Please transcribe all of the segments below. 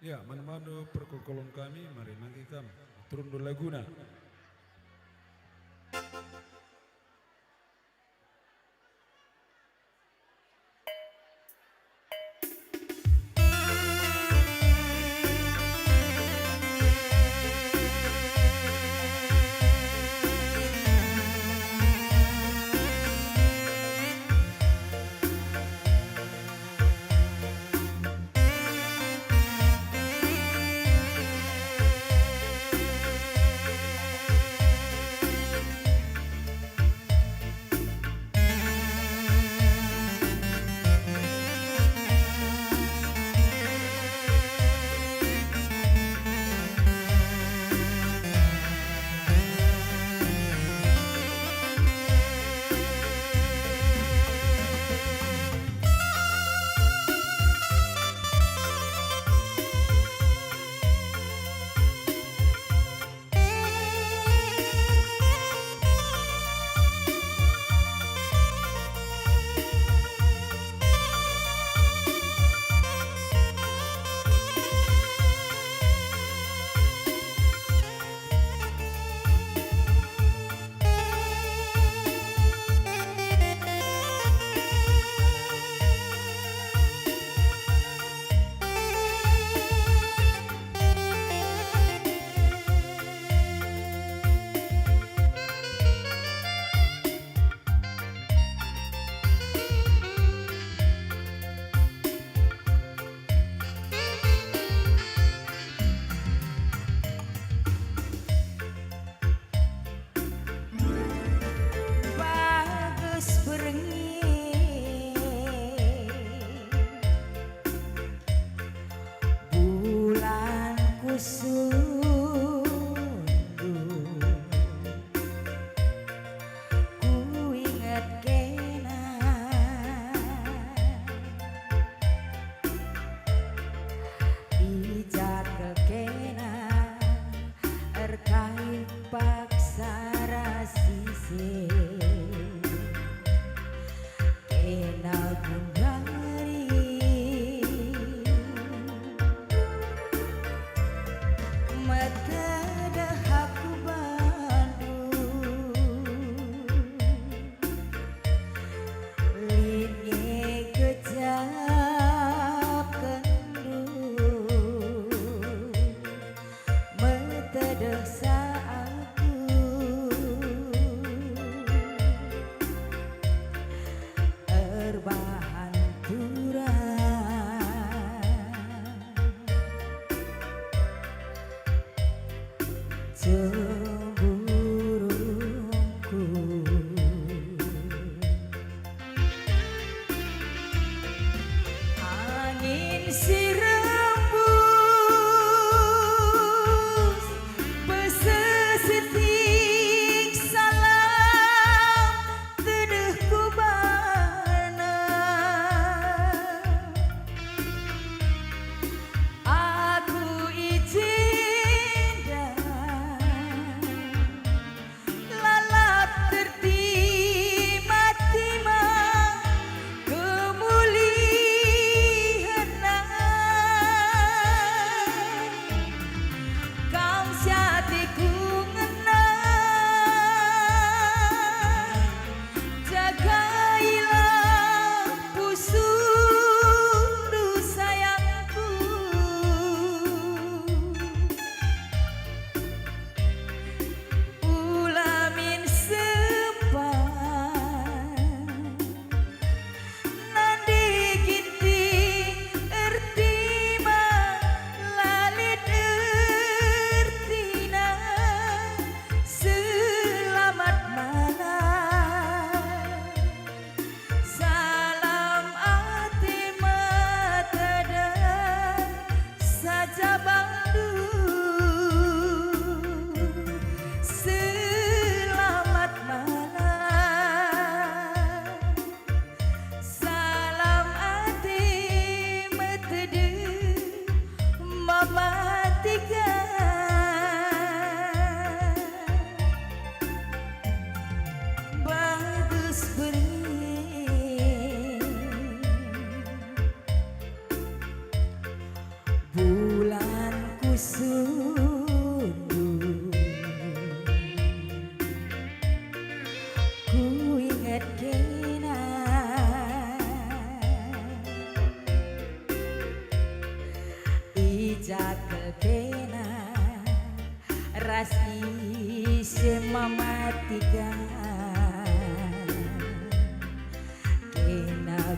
Ya, manu-manu perkolong kami, mari manggi kam. Turun Laguna.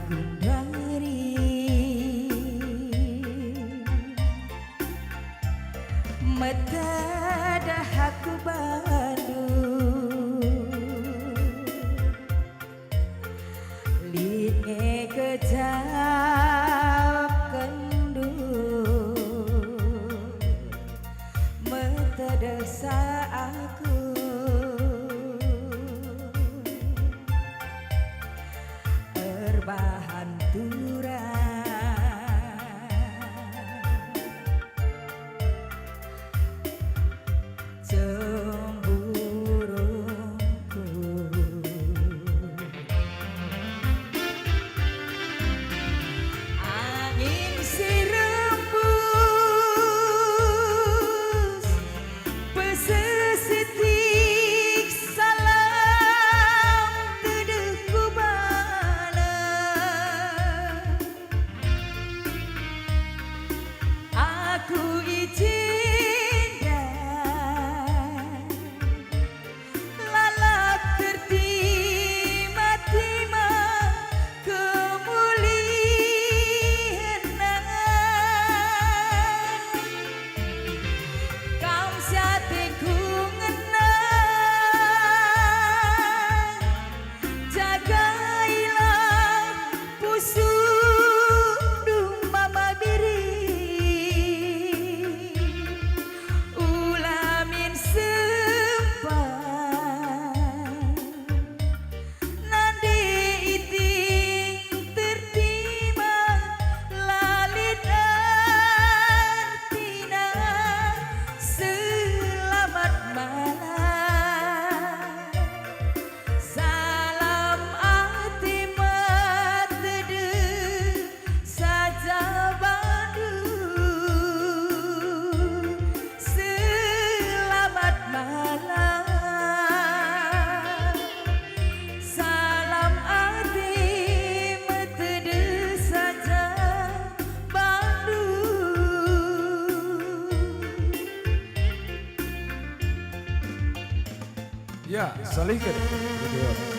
Gundari metadah aku Bandung line kejap kendung metadesa aku erbahan cemburungku angin sirembus pesesitik salam teduhku bala aku izin Ya, salihkan berdua.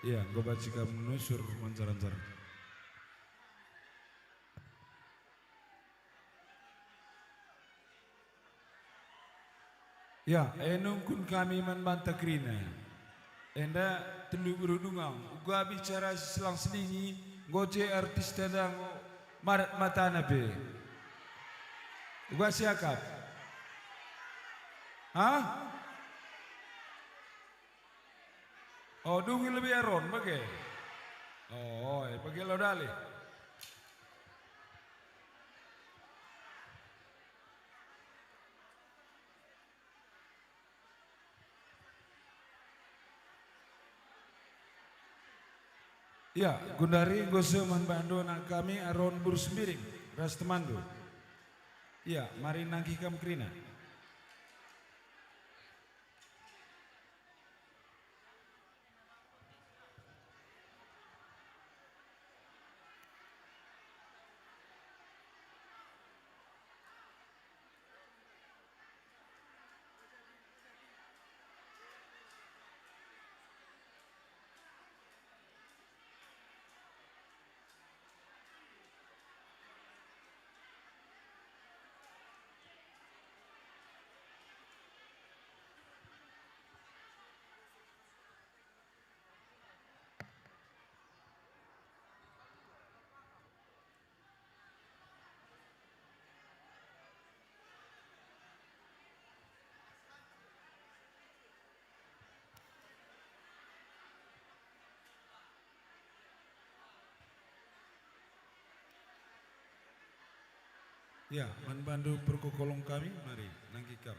Iya, gue baca menusur mancar-mancar. Ya, enungkun kami membantah krina. Enda telu berundungang. Gua bicara selang selingi, goce artis tendang marat mata nabe. Gua siakap. Hah? Oh, dungi lebih aron, bagai. Oh, bagai lo dali. Ya, Gundari goseman bandu nak kami aron burus miring, ras temandu. Ya, mari nangki kam krina. Ya, manbandu perkokolong kami, mari nangki kam.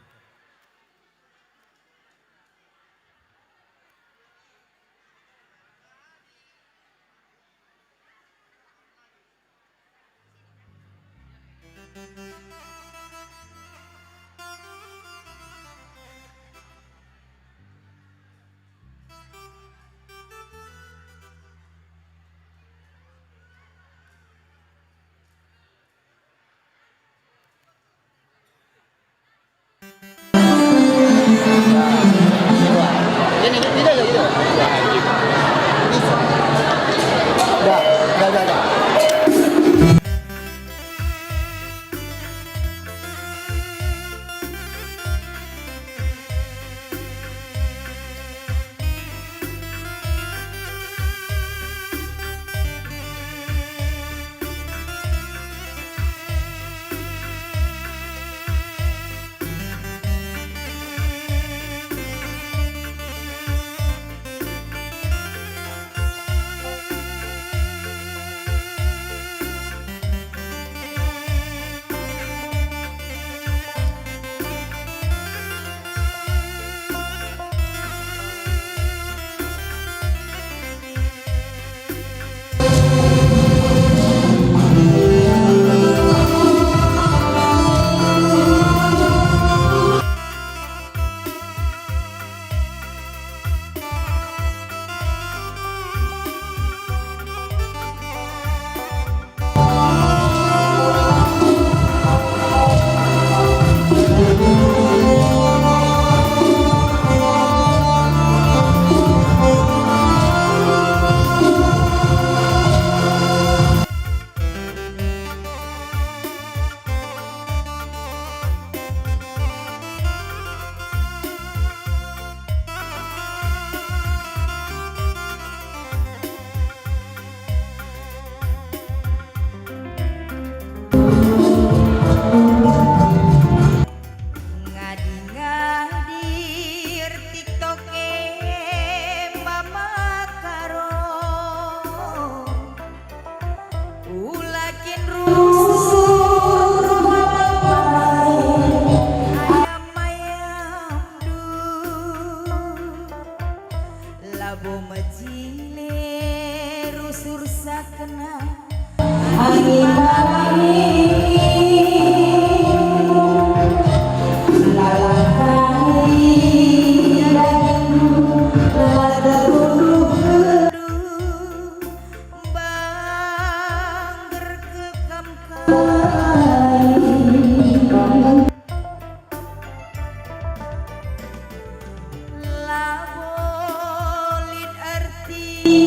Ngadi-ngadir tiktoke mama karo ulakin rusuh ayam-ayam du labo majile rusur sakena labolit arti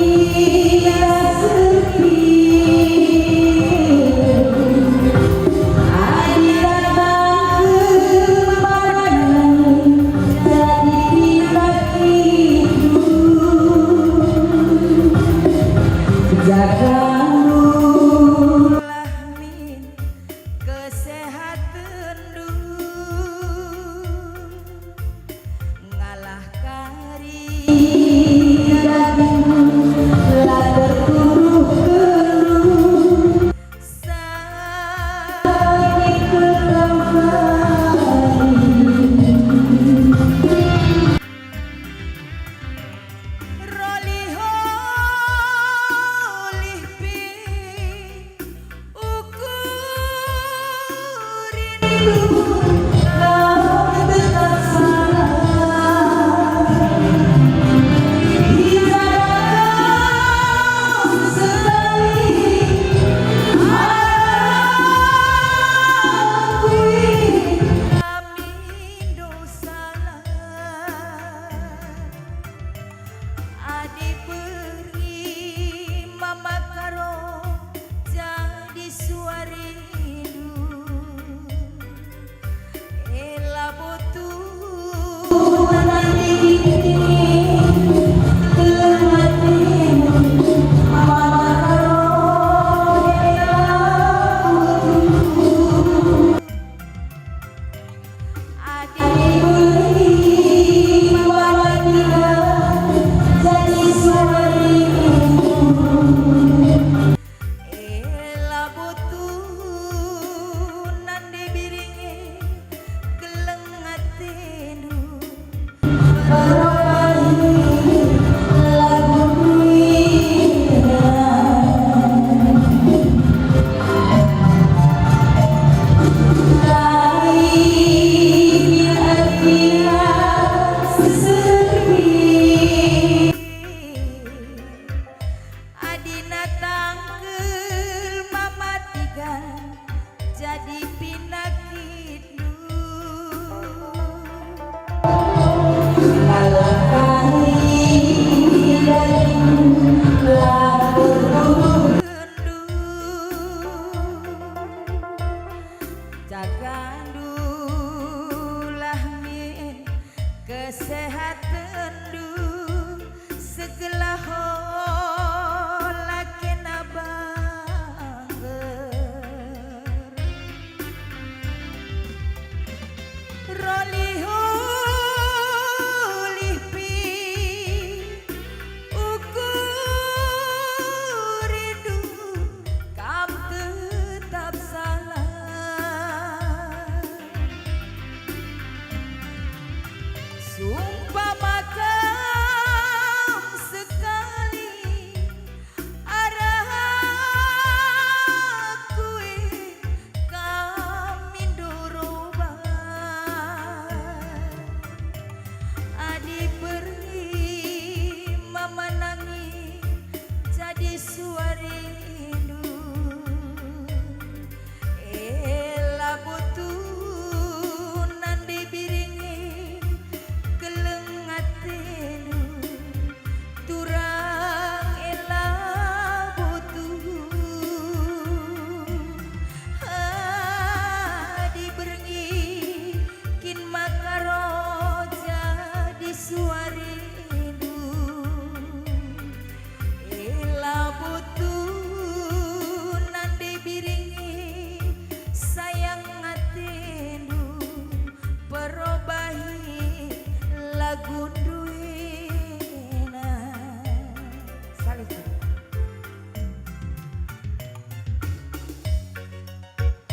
balik.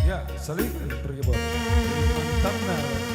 Ya, saling pergi bos. Mantap nah.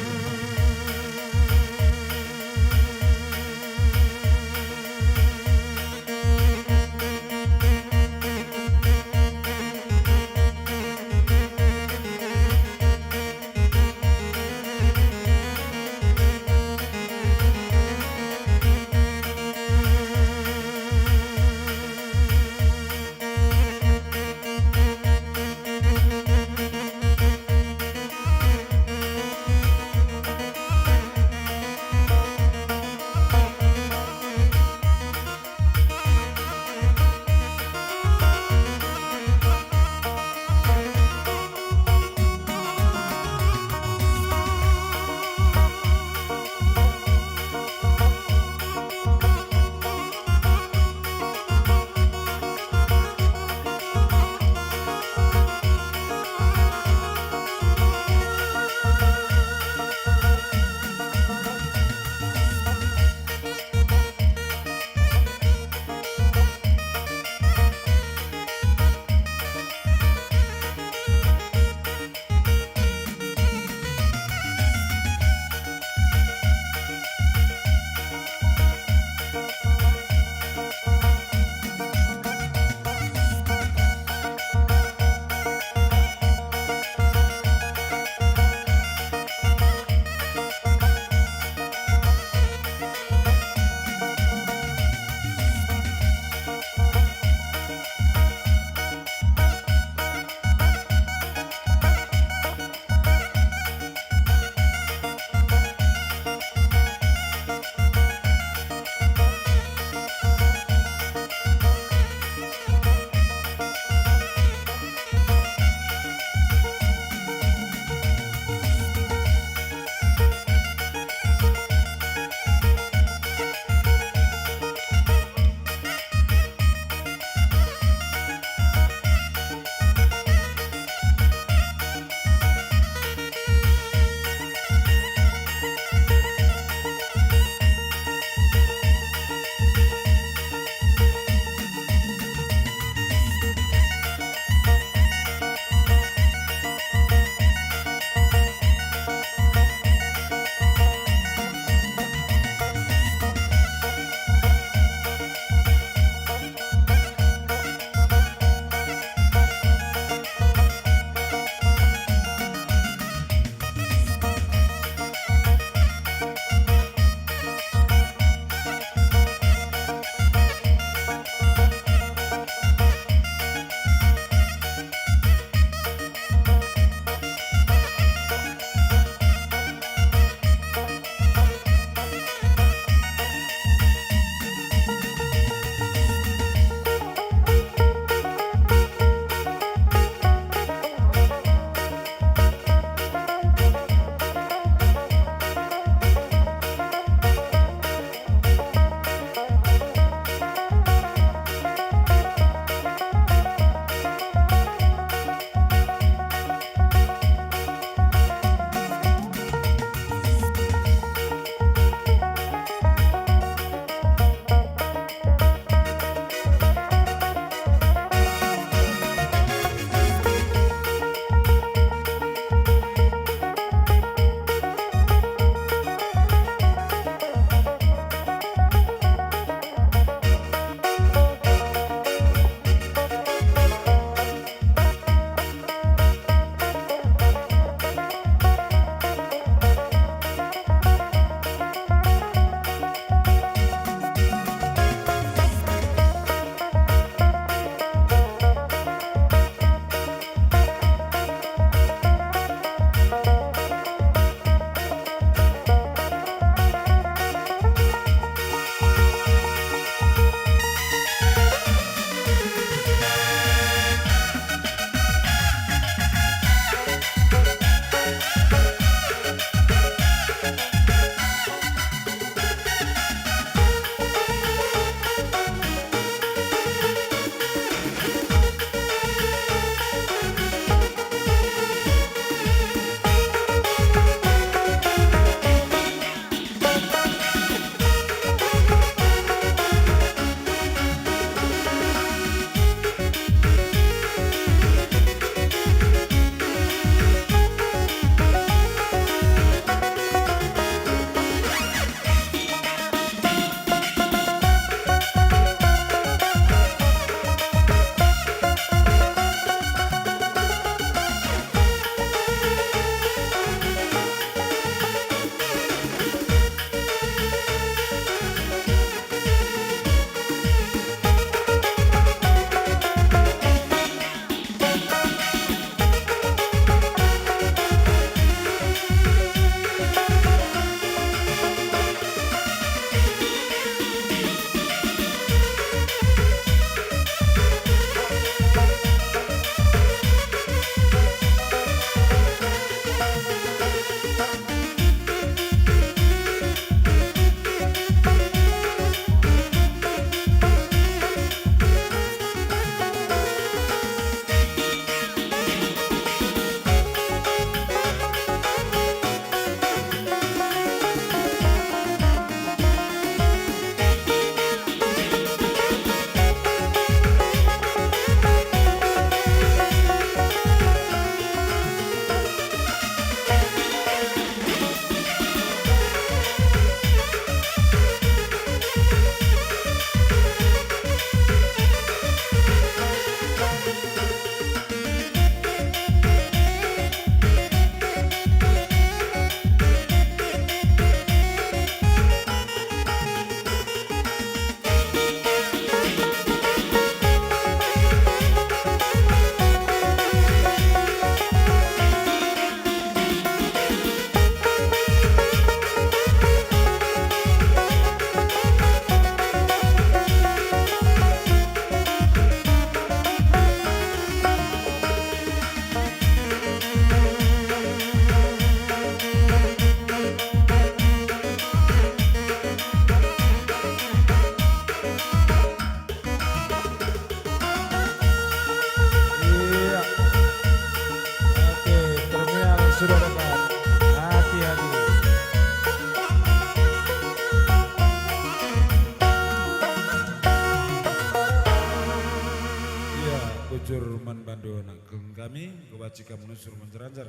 man bandu anak kami kebacikan menusur menjeranjar.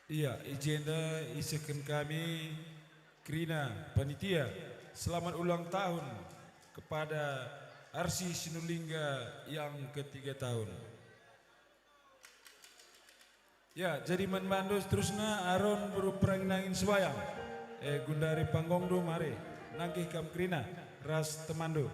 Iya, agenda isakan kami Krina panitia selamat ulang tahun kepada Arsi Sinulingga yang ke-3 tahun. Ya, jadi manbandu seterusnya Aron beruperang nangin sebayang. Gundari panggong do mari nangkih kam Krina ras temandu.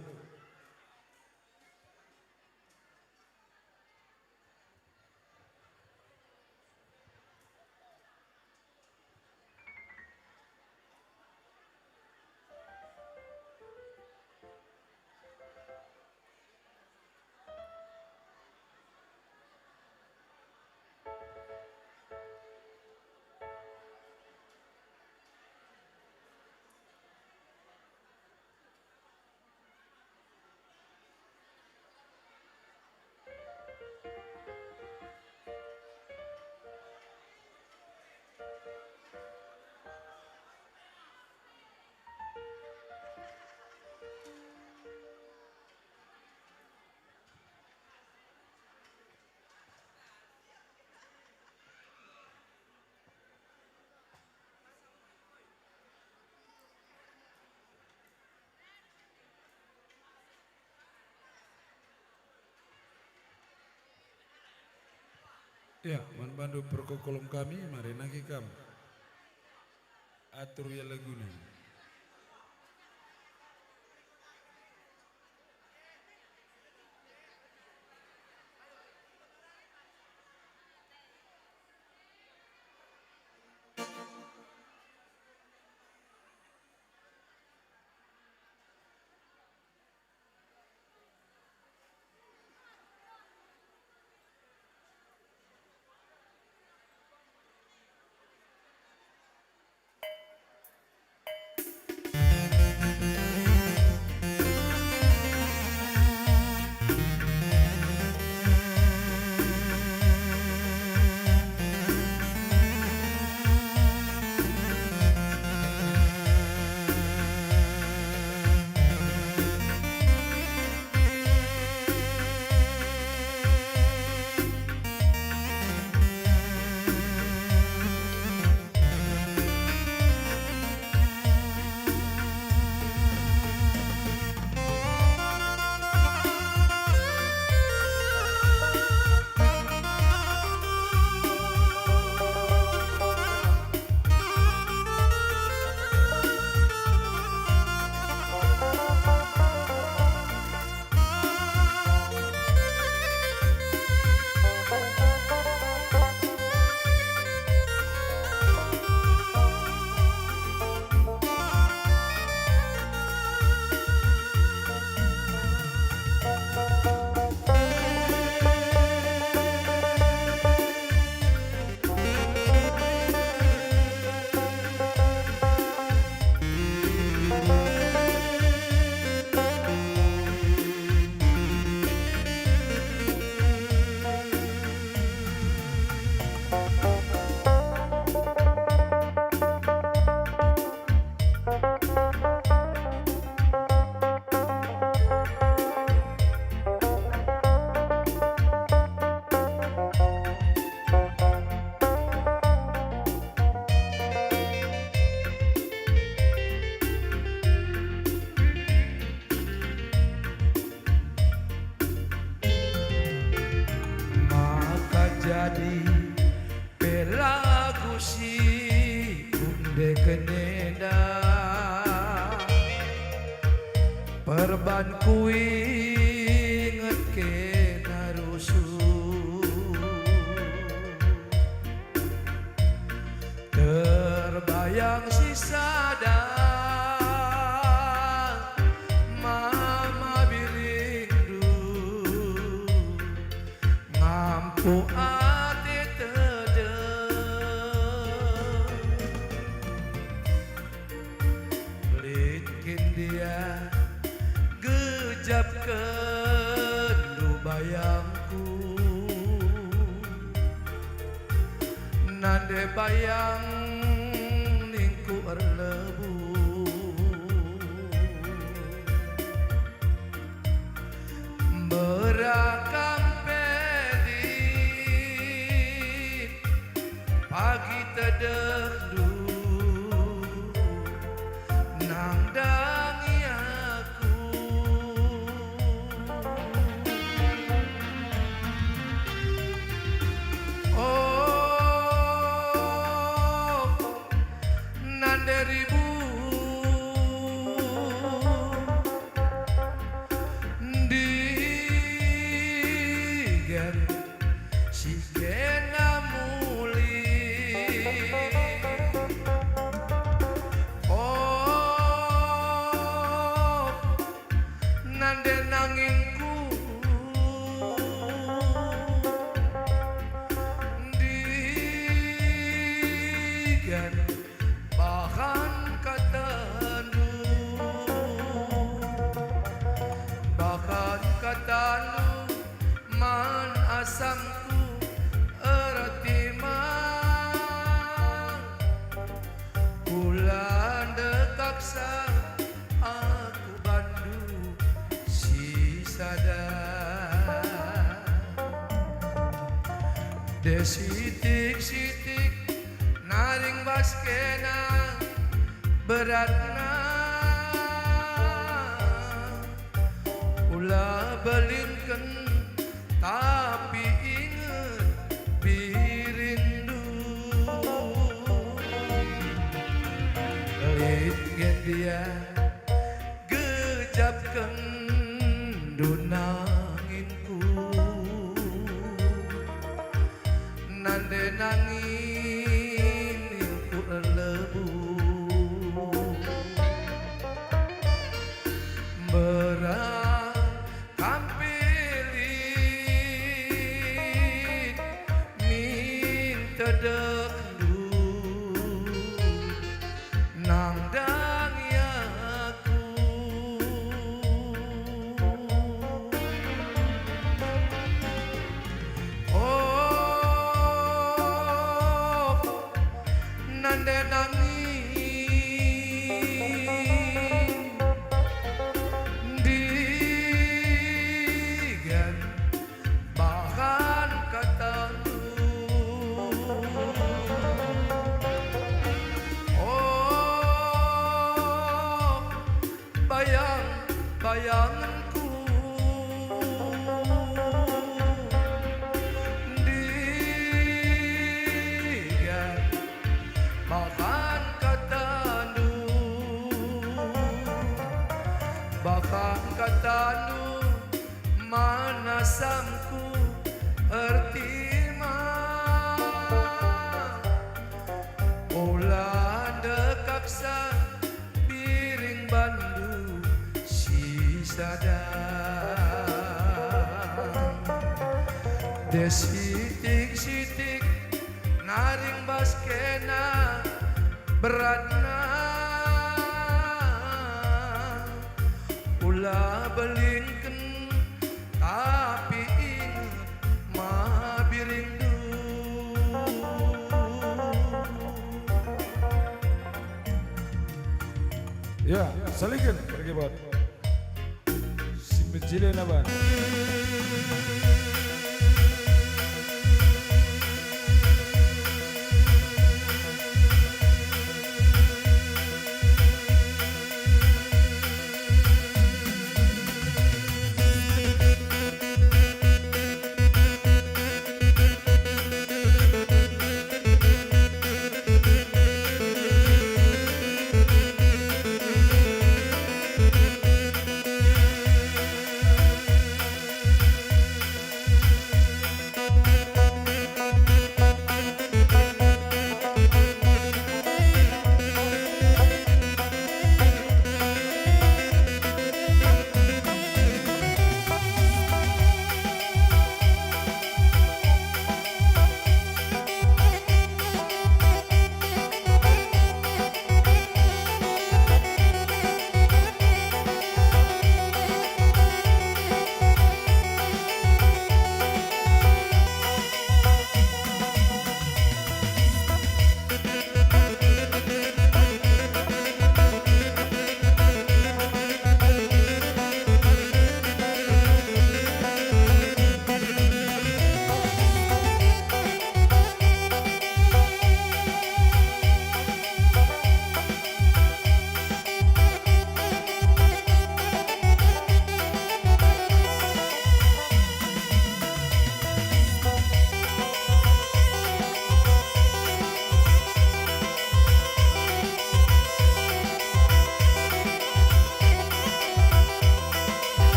Ya, manbandu perkokolom kami mari nangkih kam. Atur ya laguna. jadi pelagu si kunde keneda perban kuinget ke narusu terbayang si sadar mama birindu ngampu ati tedeng litkin dia gejapkan lu bayangku nande bayang ningku berlebu. Berakam pedit pagi tedehdu nang dangi aku. Oh nande ribu digan si kena muli. Oh nande nangingku digan bahan katanu, bahan katanu man asamku erti mang bulan dekaksa aku bandu si sadar desitik-sitik naring baskena beratna ulah belinken tapi inget birindu litgen dia gejapkan dunanginku nande nangin ku lebu berat kampilit minta dekdu nang dangi aku. Oh nande nangin digan bahan katanu. Oh bayang-bayanganku digan bahan katanu, bahan katanu mana samku erti mah ulah dekaksa biring bandu si sadar desitik-sitik naring baskena beratna ulah belinken tapi inget mah birindu. Ya, salikan pergi buat si menjile naban.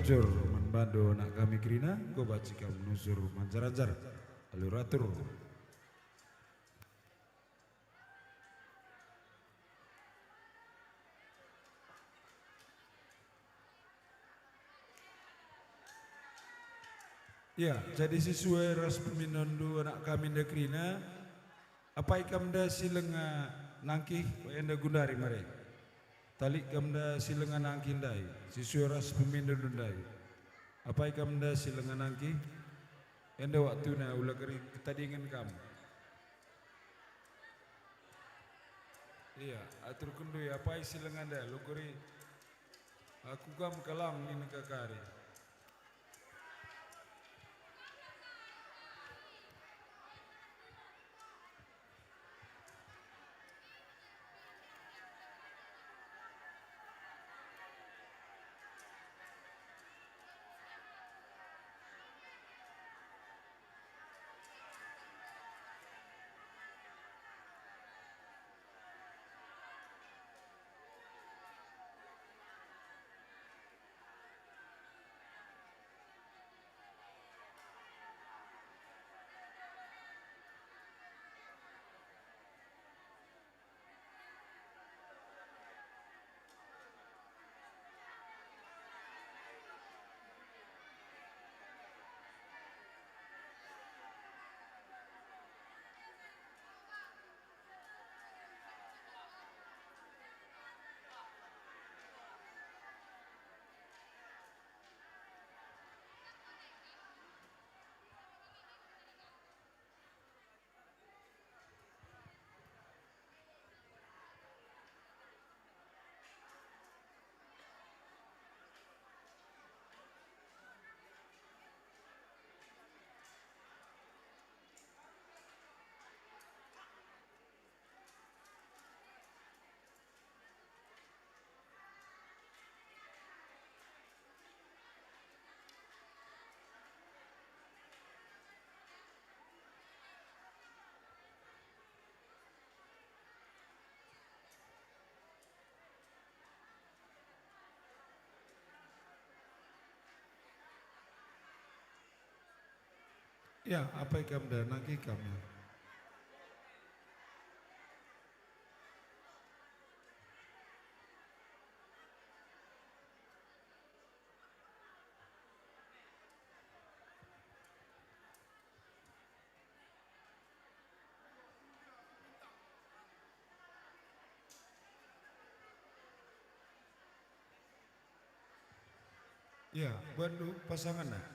Nujur Manbando nak kami Krina go bacikam nuzur manjarajar aluratur. Ya, jadi sesuai ras peminondu anak kami Krina apa ikamda silenga nangki enda gundari mare. Talik kamda silenga nangki ndai sesuai ras peminondu ndai. Apa ikamda silenga nangki enda waktu na ulah keri ketadingan kamu. Iya, atur kundu ya apa silenga nda lu keri aku kam kalam ni nakakari. Ya, apa ikamda nangki kamu. Ya, bandu pasangan nak.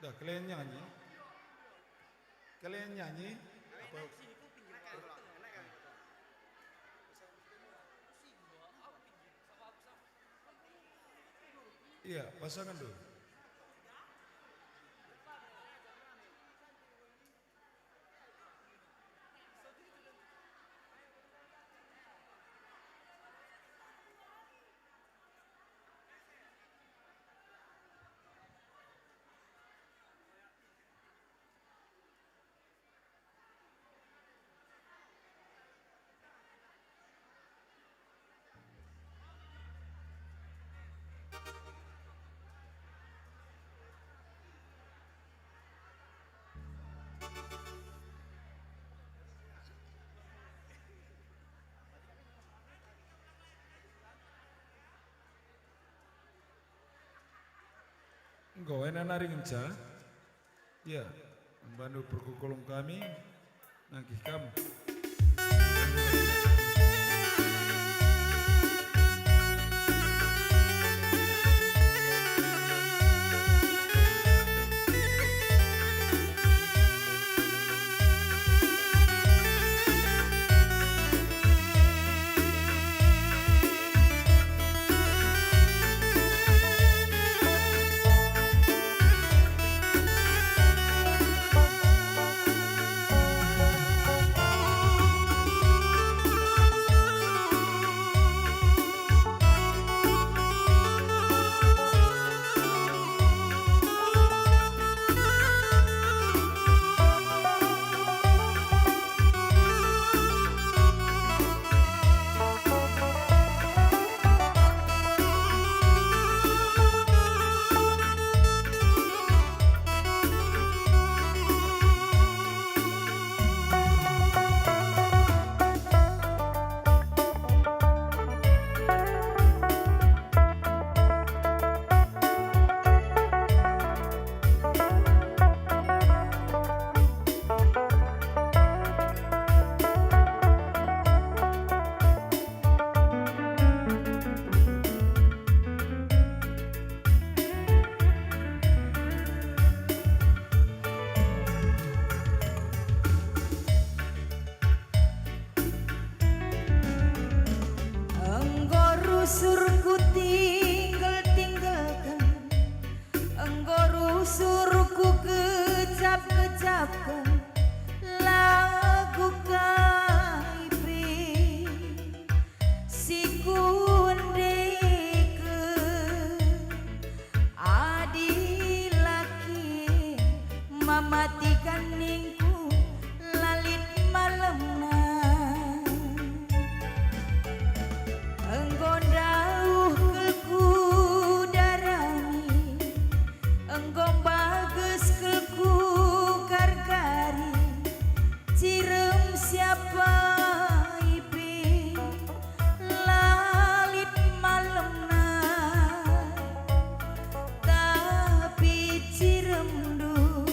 Dah kalian nyanyi. Kalian nyanyi. Apa? Iya, pasangan dulu. Engkau enak nari ngenca. Ya, membantu perkukulung kami. Nangkih kamu. suruhku kecap-kecapkan lagu kaipri si kundeke adi laki mamatikan ningku lalit malemna engkau dauh kelku darani engkau bagus kelku karkari cirem siapa ipi lalit malemna tapi cirem du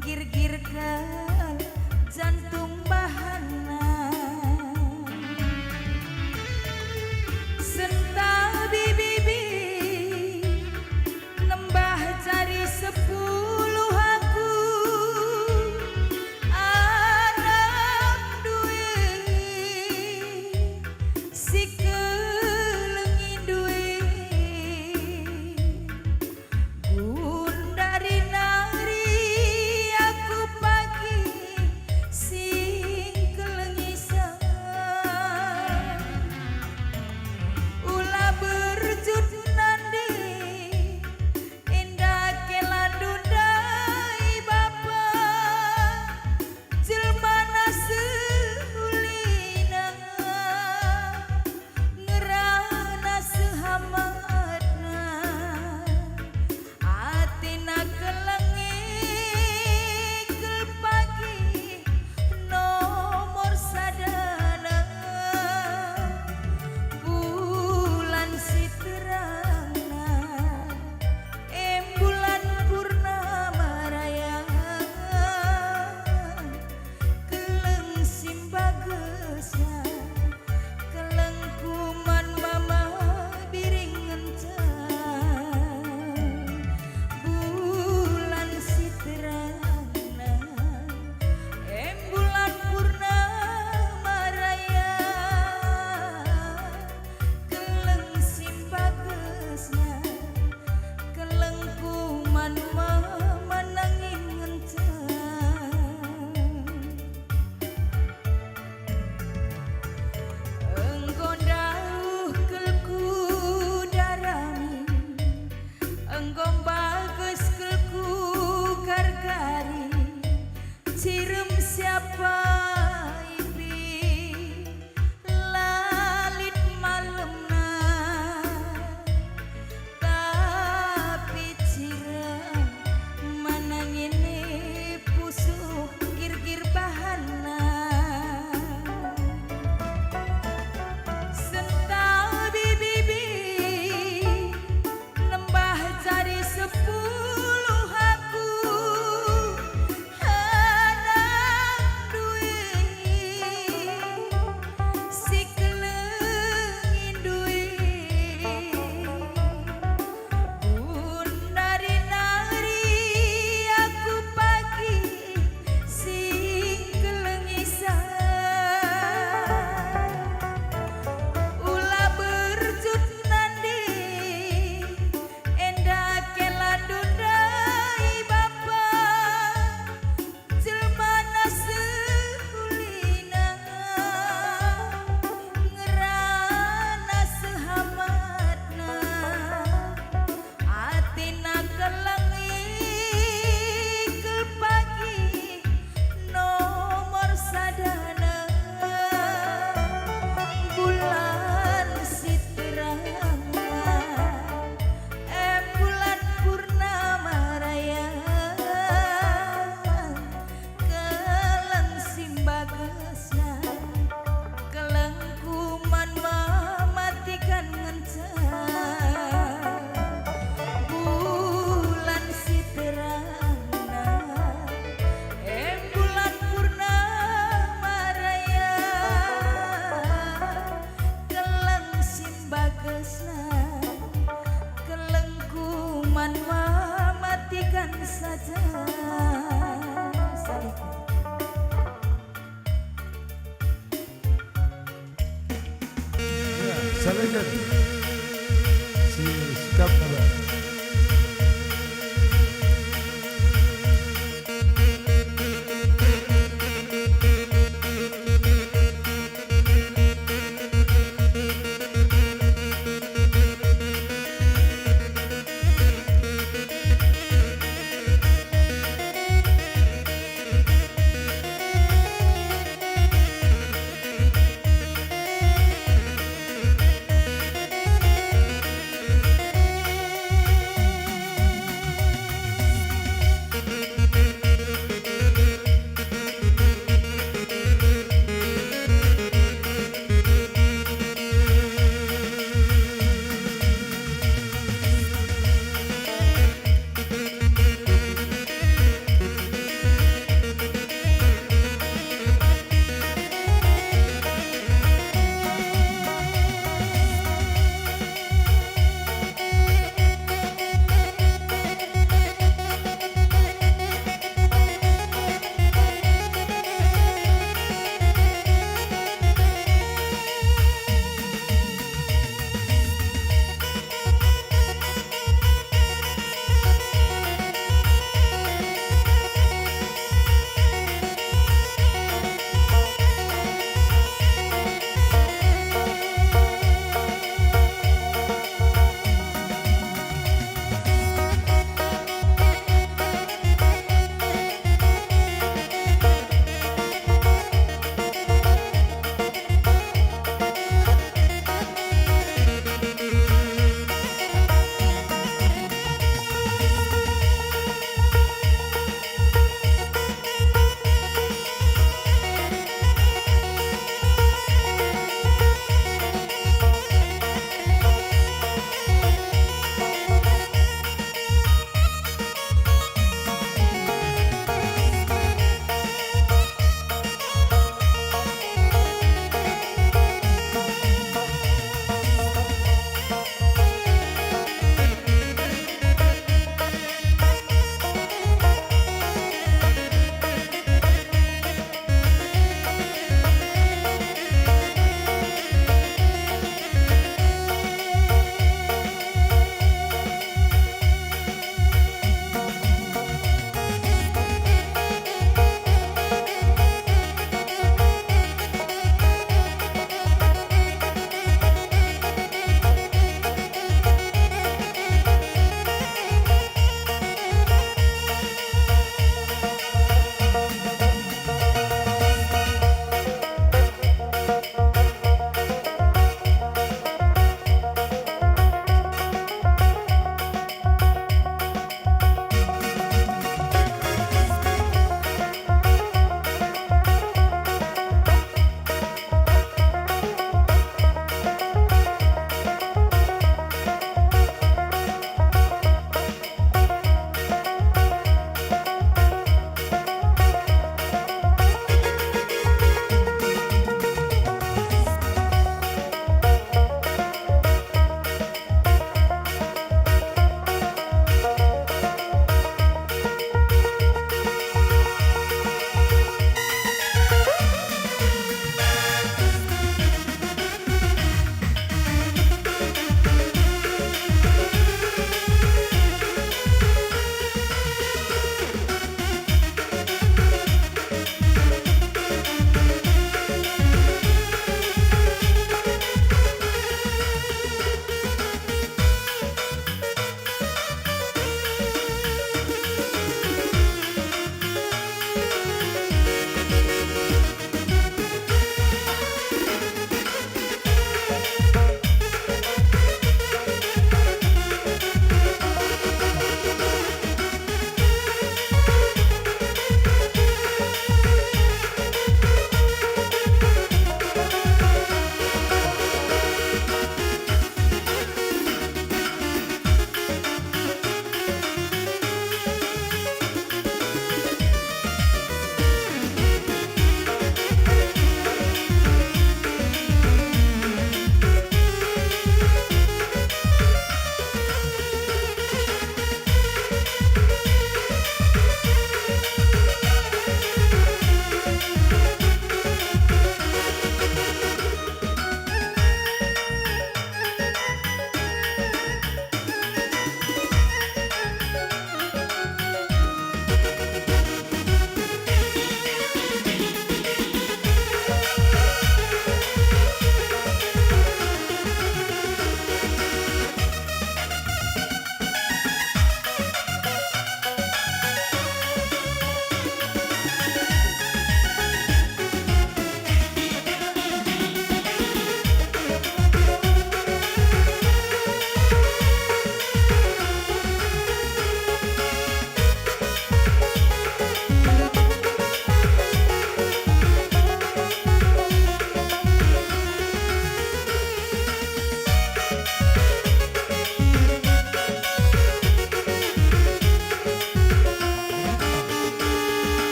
gir-gir kal jantung bahana sentabi bibi nembah cari 10 aku anak duwe si kelengi duwe gundari nari aku pagi sing kelengisan ulah berjut nandi indah keladundai bapa jelmana seulina ngerana sehamatna atina kelengi kel pagi nomor sadana bulan si terangna bulan purnama raya keleng simbagesna keleng kuman mama biring ngencan bulan si terangna bulan purnama raya keleng simbagesna keleng kuman mama nanging ngencan engkau dauh kelku darami engkau bagus kelku karkari cirem siapa ipi lalit malemna tapi cirem manangine pusuh gir-gir bahana sentabi bibi nembah cari 10 aku anak duwe si kelengi duwe gundari nari aku pagi sing kelengisan ulah berjut nandi endah keladundai bapa jelmana seulina ngerana sehamatna atina kelengi kel pagi nomor sadana bulan si terangna bulan purnama raya keleng simbagesna keleng kuman mamatikan ngencan bulan si terangna bulan purnama raya keleng simbagesna keleng kuman mamatikan saja Ya, silakan. Si sikap apa?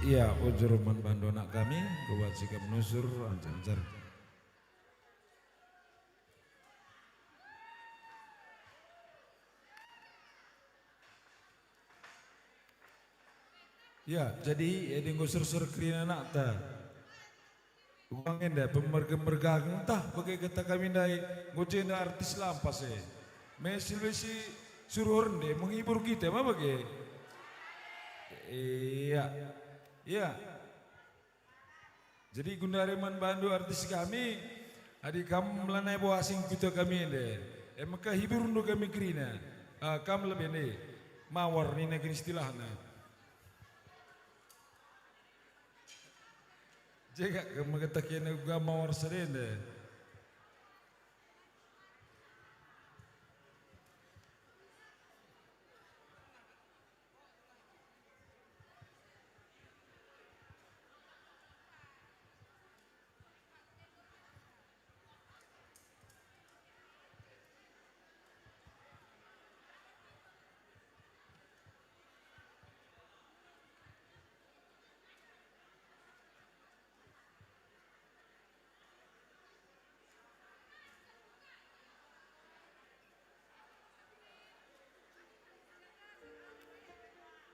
Iya, ujur bantu anak kami, buat sikap nusur, ancar-ancar. Ya, jadi eding gusur-sur kerina anak ta. Uangin dah, pemergang entah pakai kata kami dai, ngocen artis lampas mesil suruh deh menghibur kita, apa bagai? Iya, iya. Jadi Gundareman Bandu artis kami, adik kamu melanai bawa asing kita kami deh. Maka hibur untuk kami kerina, kamu lebih nih, mawar ni nak istilahnya. Jika kamu katakan juga mawar sering deh.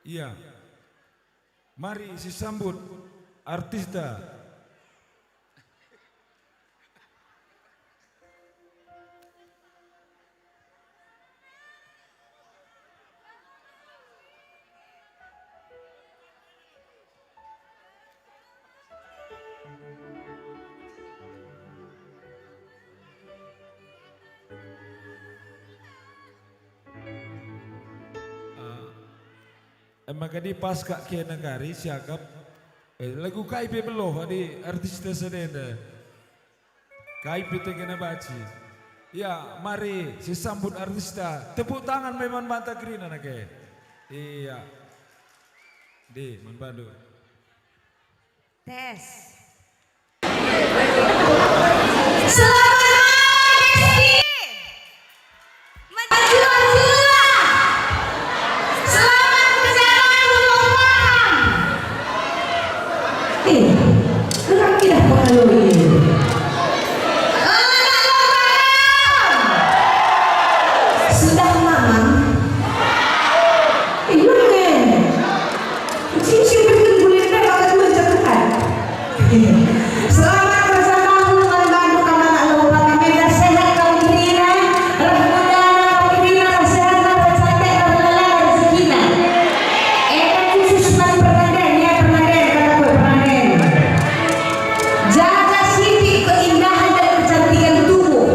Iya. Mari sambut artis dah. Maka di pas kak kia negari siakap lagu KIP beloh di artis tersebut KIP kena baci. Ya mari sambut artis dah. Tepuk tangan memang mata kerina nak Iya. Di Manbandu. Tes. Selamat bersama hubungan Bandu karena anak lupa kami dah sehat kau Trina, rahmudah kau Trina, sehat kau cantik kau lelah rezekinya. Khusus nan pernaden ya pernaden kata gue pernaden. Jaga siti keindahan dan kecantikan tubuh.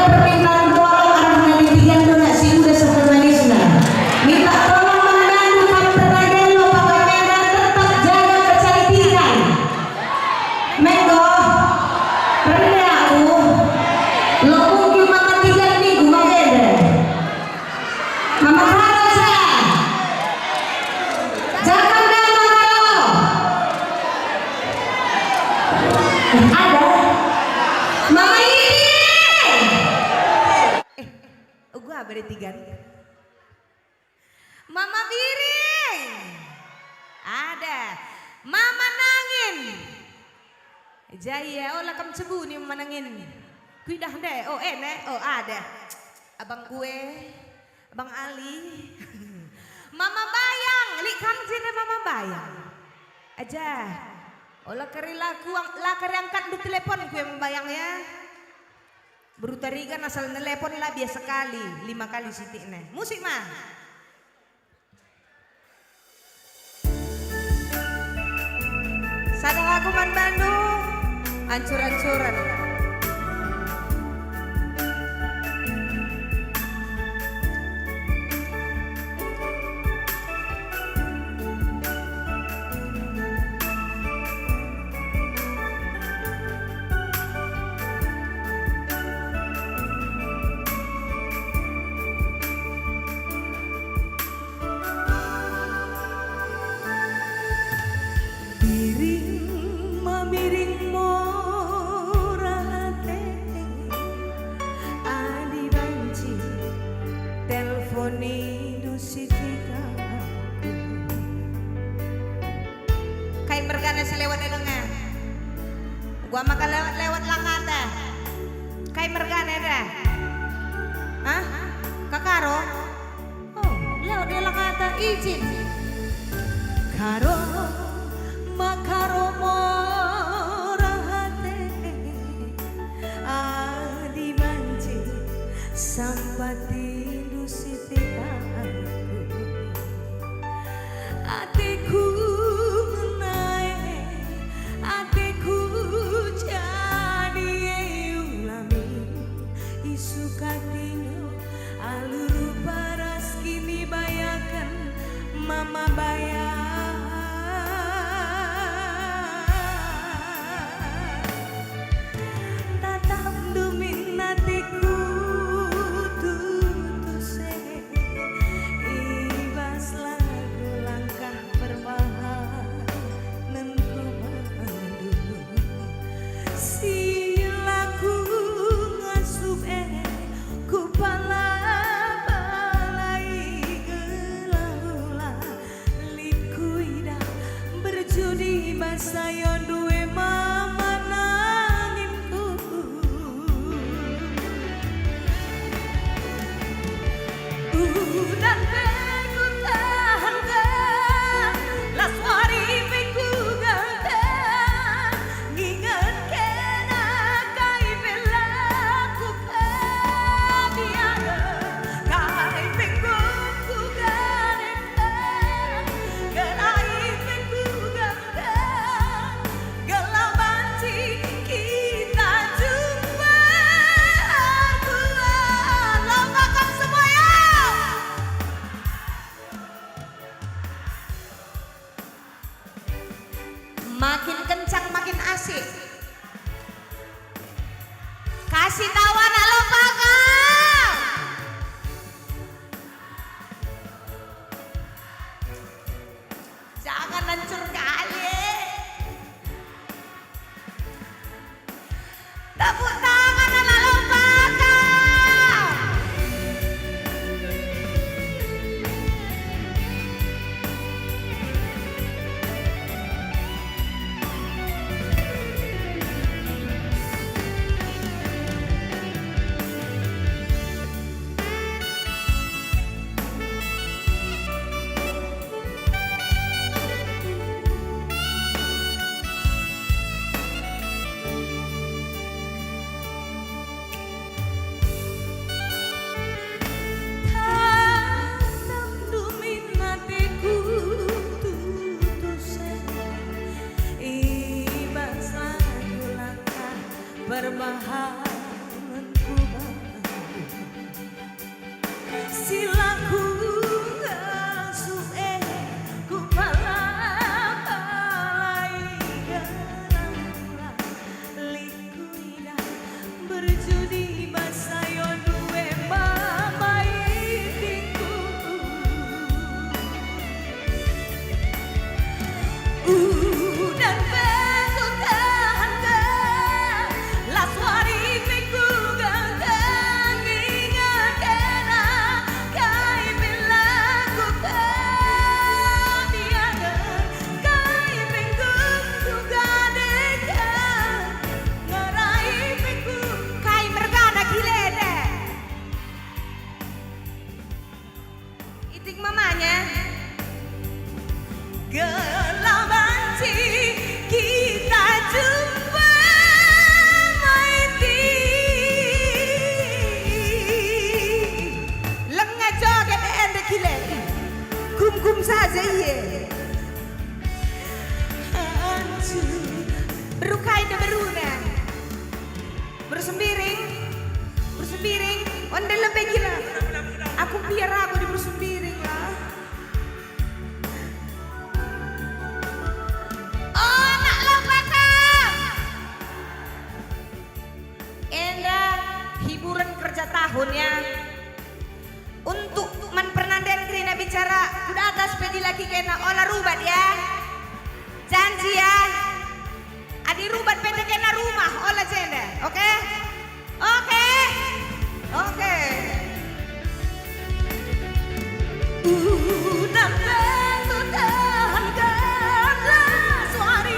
Permintaan tolong arah nanti tiga dona si udah sampai manisnya. Minta tolong membantu kami pernaden lupa kami tetap jaga kecantikan. Menggo, pernah aku lo mungkin mama tiga minggu main mama harus jangan dah mama ada mama ini Gua bertiga. Mama Biring. Ada. Mama Nangin. Jaya, oh lakam cebu nih Mama Nangin. Kuidah deh. Oh enak. Oh ada. Abang gue, Abang Ali. Mama Bayang, likan sini Mama Bayang. Aja. Oh lakari angkat di telepon gue Mama Bayang ya. Berutarikan asal telepon lah biasa kali 5 kali sitik nih. Musik mah. Sadang aku man Bandung, ancur-ancuran. Miring mamiring mora mergana si lewat edengnya. Gua makan lewat langkat dah. Kai mergana dah. Hah? Kakaro? Oh, lewat dia langkata izin. Karo makaro morahate adi banci sampati lusitikaku atiku naik atiku jadi ulami isu katino aluru paras kini bayakan mama bayar tatap dominatiku tutuse ibas lagu langkah permahananku madu silaku ngasup ku pala balai gelahula likuida berjudi basayon duwe mama nangimku dan beku tahankan laswari beku gantan ngingat kena kai belaku kadiana kai pengku gantan gerai beku gantan gelau banci kita jumpa Tuhan lombakan semua ya. Makin kencang makin asik. Kasih tahu anak lombakan. Jangan hancur kali. Tepuk tangan anak lombakan. Tatap dominatiku tutuse ibas lagu langkah berbahanku silaku ngasuh ku pala balai gelahula likuida berjudi basayon duwe mama itiku dan beku tahankan laswari beku gantan ingat kena kai belaku kadiana kai pengku gadekan ngarai beku kai mergana kilede itik mamanya gelau banci kita jumpa maiti lengah joget ende kile kum saja iye hancur berukai dan beruna bersembiring onde lebih gila aku biar aku di bersembiring lah. Oh, anak lombakan. Endah hiburan kerja tahunnya untuk man pernanden krina bicara kuda atas pedi lagi kena olah rubat ya. Janji ya. Adi rubat pedi kena rumah olah jenda. Oke? Oke. Oke. Dan beku tahankanlah suara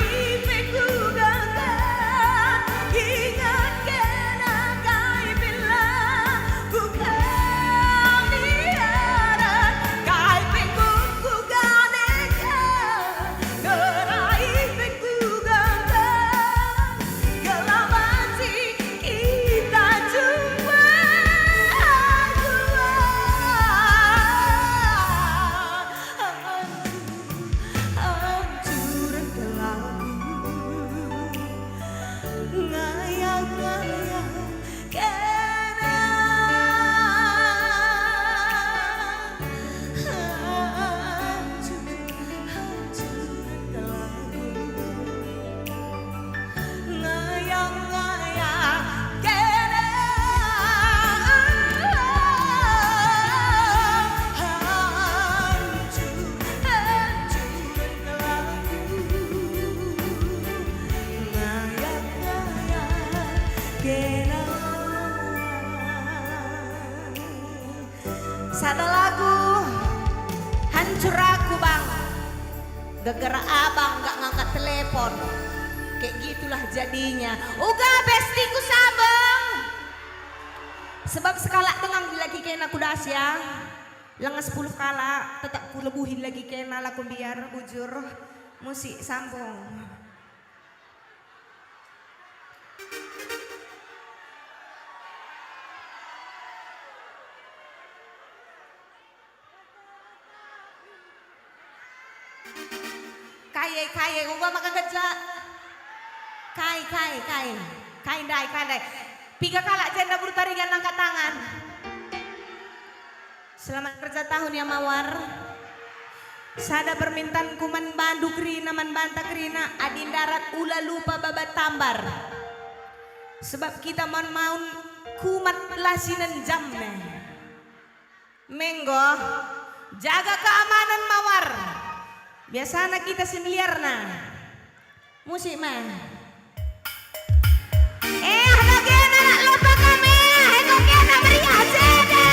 Gara-gara abang gak ngangkat telepon. Kayak gitulah jadinya. Uga bestiku sabeng. Sebab sekala dengan lagi kena kudasya. Lengas 10 kala tetap ku lebuhin lagi kena laku biar bujur. Musik sambung. Kaya uga makagadya. Kain dai. Piga kala janda bertaringan angkat tangan. Selamat kerja tahun ya Mawar. Sada permintaan kuman bandu krina man banta krina adin darat ula lupa babat tambar. Sebab kita maun kumat lasinan jamne. Menggo jaga keamanan Mawar. Biasanya kita semiliarna. Musik mah. Ada kena nak lupa kami. Ada kena meriah jeda.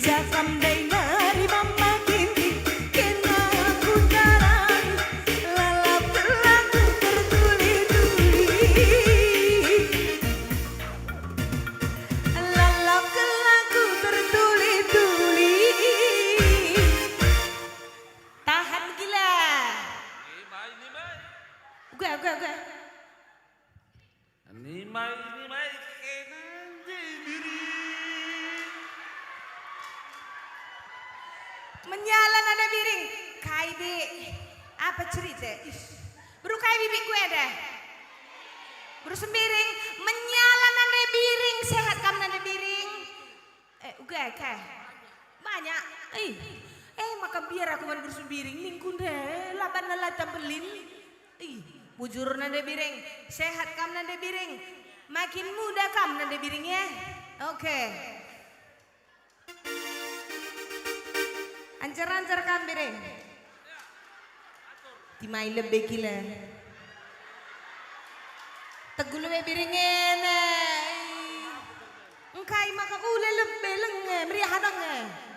Jakam day nari mama kini kena aku jalan lalap terlaku tertuli-tuli lalap terlaku tertuli-tuli tahan gila uga Nimai kenan diri. menyala nada biring kai be apa cerita baru kai bibik gue deh baru sembiring menyala nada biring sehat kam nada biring uga kai banyak maka biar aku mau bersembiring minggu deh laban lala tampelin bujur nada biring sehat kam nada biring makin muda kam nada biring ya oke. Ancar-ancar kan biring timai lebih gila tegul lebih biringin engkai maka ule lebih lenge meriah hadangnya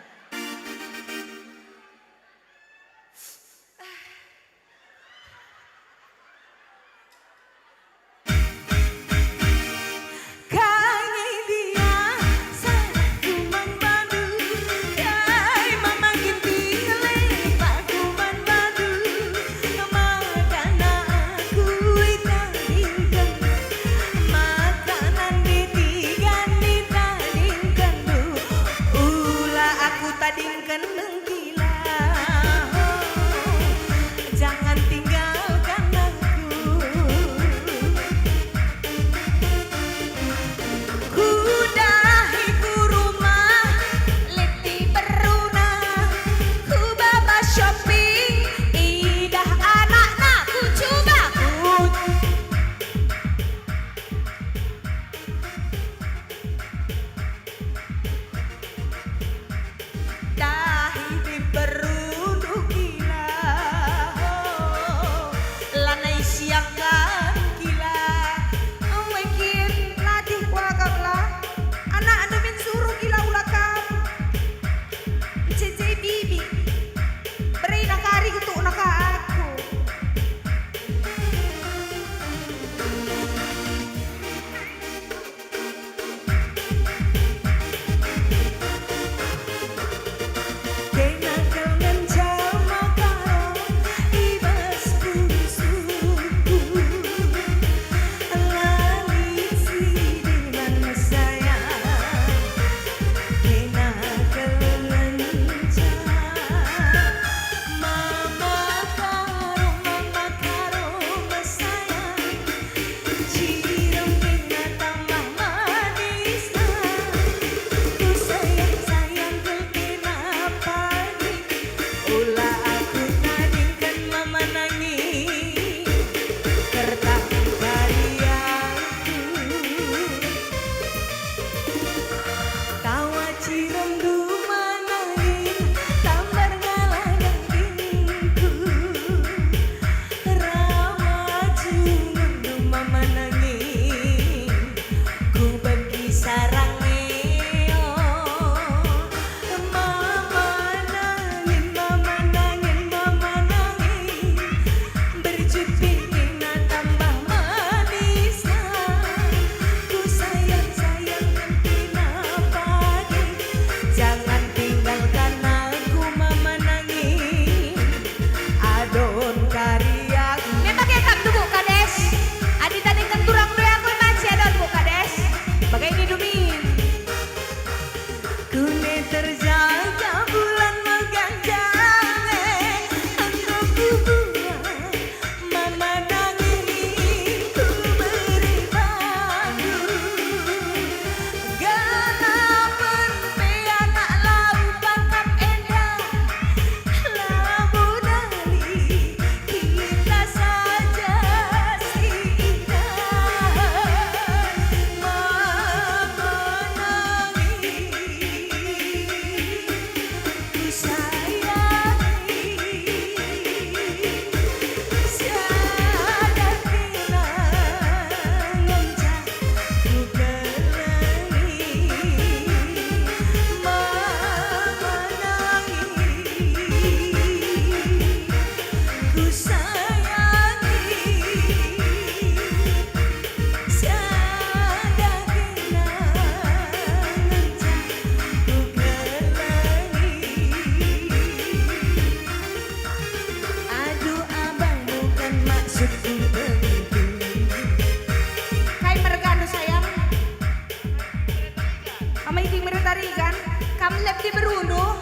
Kamlep di Beruno.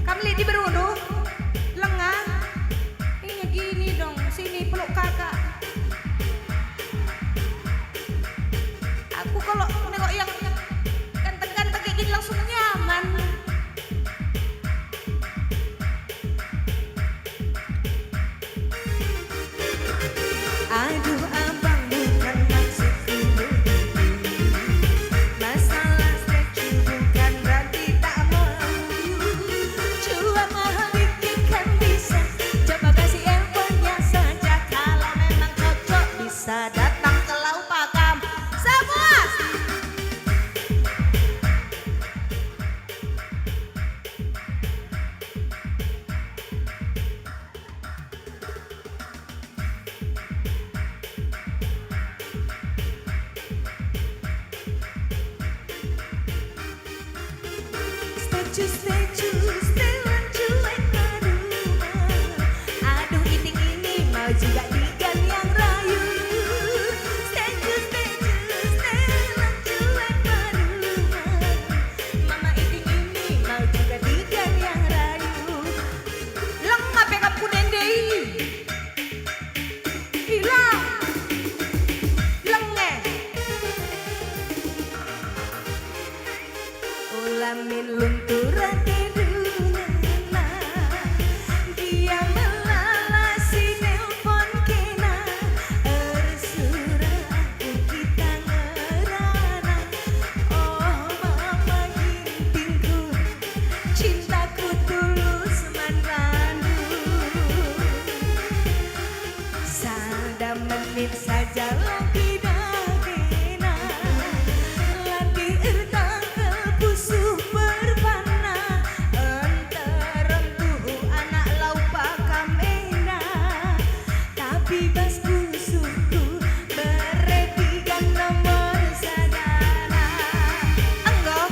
Kamlep di Beruno. Lengah. Ini gini dong. Sini peluk kakak. Aku kalau nengok yang ganteng-ganteng kayak gini langsung nyaman. Aduh abang bukan maksudku masalah statue bukan berarti tak mau. Cuma mau bikin kan bisa. Coba kasih handphonenya saja. Kalau memang cocok bisa datang ke Lau Pakam. Semua statue setelan cuek ke rumah. Aduh iting ini mau juga diganyang rayu. Statue setelan cuek ke rumah. Mama iting ini mau juga diganyang rayu. Lengah pekap kunendei. Hilang. Lengeh. Ulamin lunturan hidungnya. Dia melalasi nelpon kena. Ersurah kita ngerana. Oh mama gintingku. Cintaku tulus manrandu. Sada menit saja lagi dah kena. Lagi ertang kebusuh berwarna. Enterentuh anak Lau Pakam enak. Tapi bas busuhku beretikan nomor sadana. Enggak.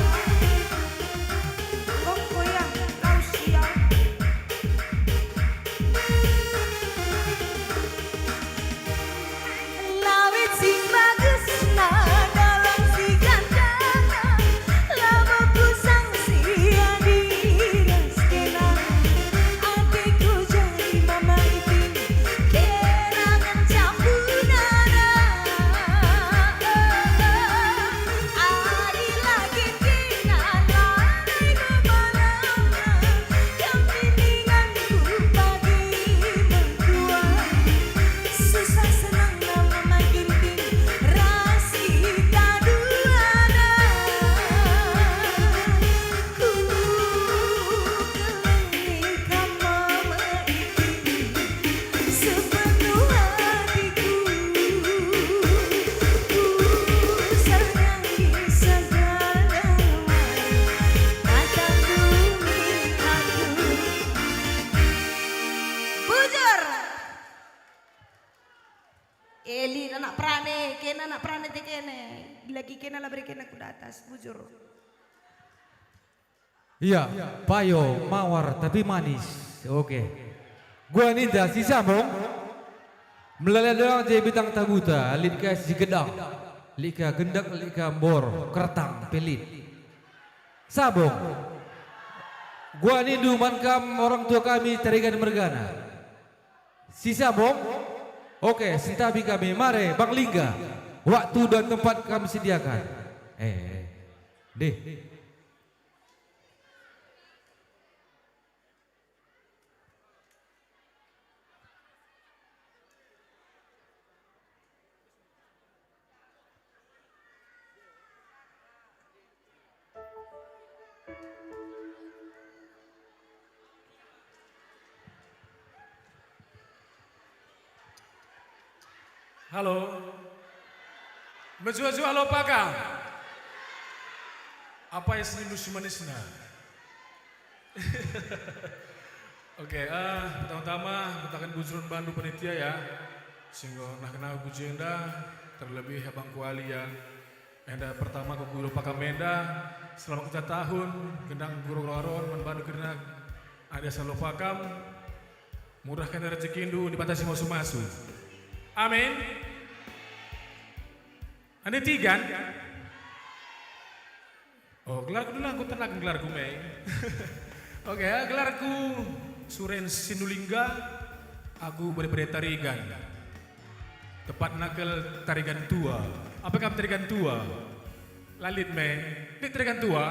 Kok goyang kau siap. Lawit sing bagus dalam si gandana. Lamaku sang sia diras kena. Adikku jadi mama iting kerangan campurana. Ari lagi dinana kemalana. Yang bimbinganku pagi mengtua. Susah senang nama ginting rasita duana. Ku kelenikan mama iting sepenuh hatiku. Ku sayangi segala mata bumi aku. Bujur. Eli anak prane, kena anak prane te kene. Lagi kena lah beri kena ku atas, bujur. Iya, payo, mawar tapi manis. Oke. Gua Ninja si sambung. Melalui doang jadi bintang tabuta, lika si gedang. Lika gendak, lika bor, keretang, pelit. Sambung. Gua nindu mankam orang tua kami tarigan mergana. Si sambung. Oke, sitabi kami, mare Bang Lingga. Waktu dan tempat kami sediakan. Deh. Halo. Menjua-jua Lau Pakam. Apa yang senyum manisnya? Oke, pertama-tama katakan bujuran bandu panitia ya. Sehingga nak kenal bujenda terlebih abang kuali ya. Enda pertama ke Lau Pakam Menda selama kita tahun gendang guru laron membantu kena ada Lau Pakam mudahkan rezeki indu dibatasi masu-masu. Amin. Anda tiga. Oh, gelarku dulu aku tenang gelarku, Mei. Oke, gelarku Suren Sindulingga. Aku beri tarigan. Tepat nakal tarigan tua. Apakah tarigan tua? Lalit, Mei. Ini tarigan tua.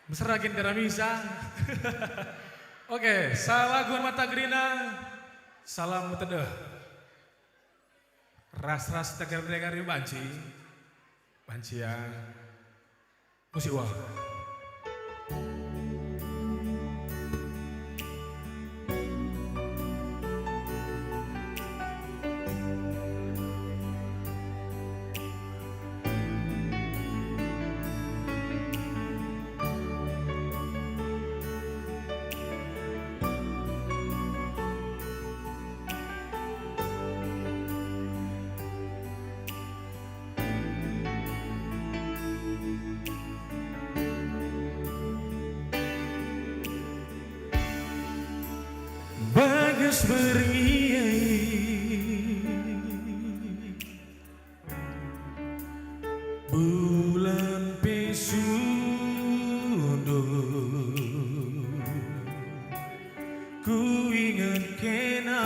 Meserakin karamisa. Oke, salah gun mata grina. Salam metedeh. Ras-ras tegar-tegar banci. Banci ya. Musik wah. Bagas berngiai bulan pesundo, ku ingat kena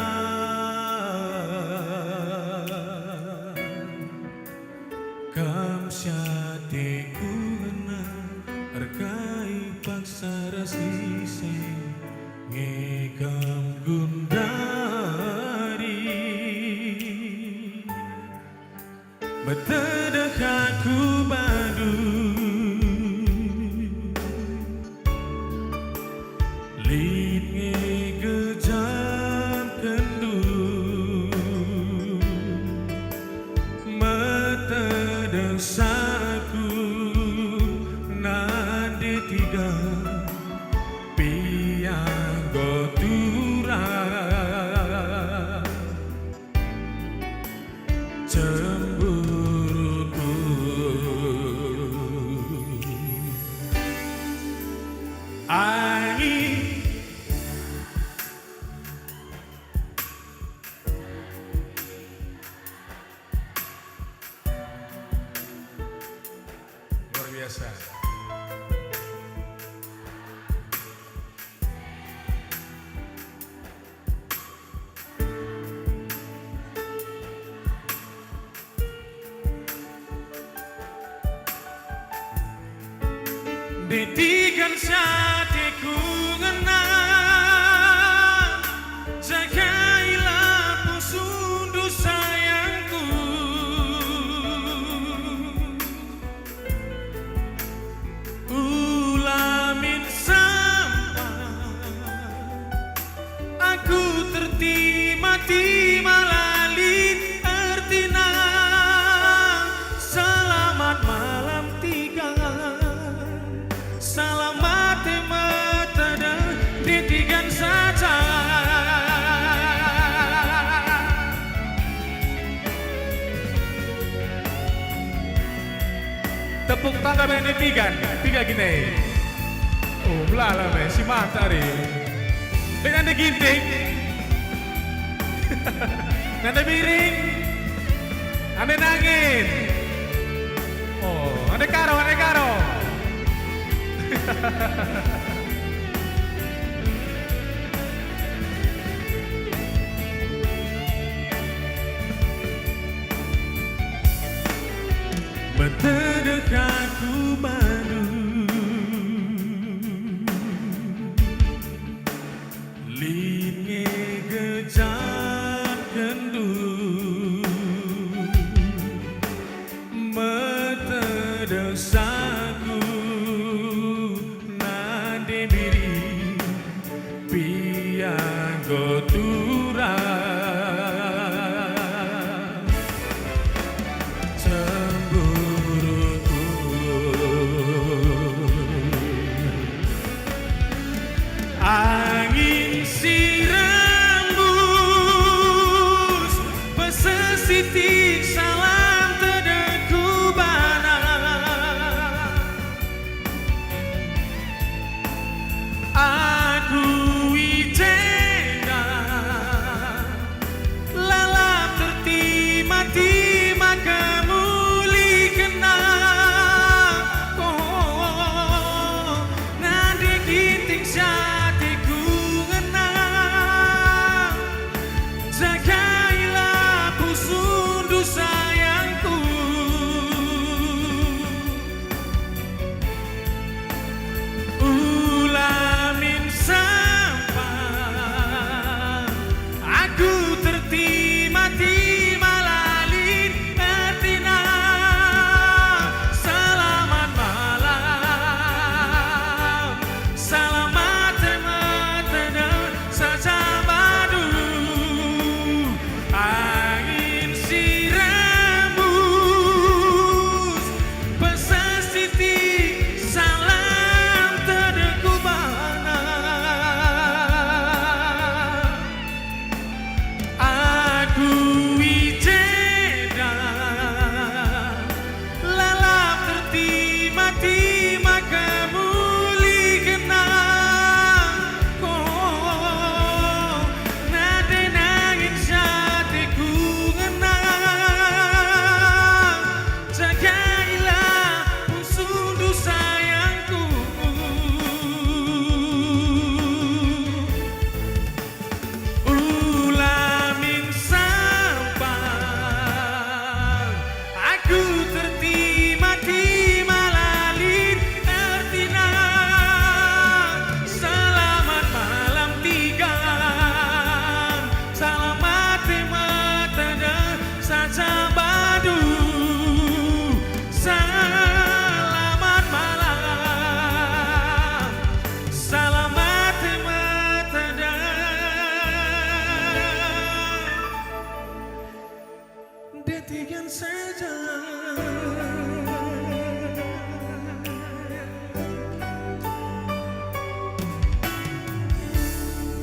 kam syate ku ngena arkai paksa rasise ngekam gundari betedek aku badu lid ngegejam kendu metedek saku nade tiga piang gotura cemburuku angin luar biasa. Detikan sateku ngena jagailah pusundu sayangku ulamin sampai aku tertima-tima lalin artina selamat malam tiga. Selamat mata dan ditikan saja. Tepuk tangan yang ditikan, tiga gini. Oh, belala me, si matahari. Dengan ada ginting, ada miring, ada nangin. Oh, ada karo, ada karo. Betedek aku baru linge gejam kendu metedek saku nade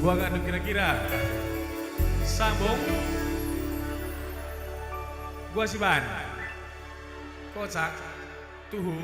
Gua gak ada kira-kira. Sambung. Gua si Ban. Kocak. Tuhu.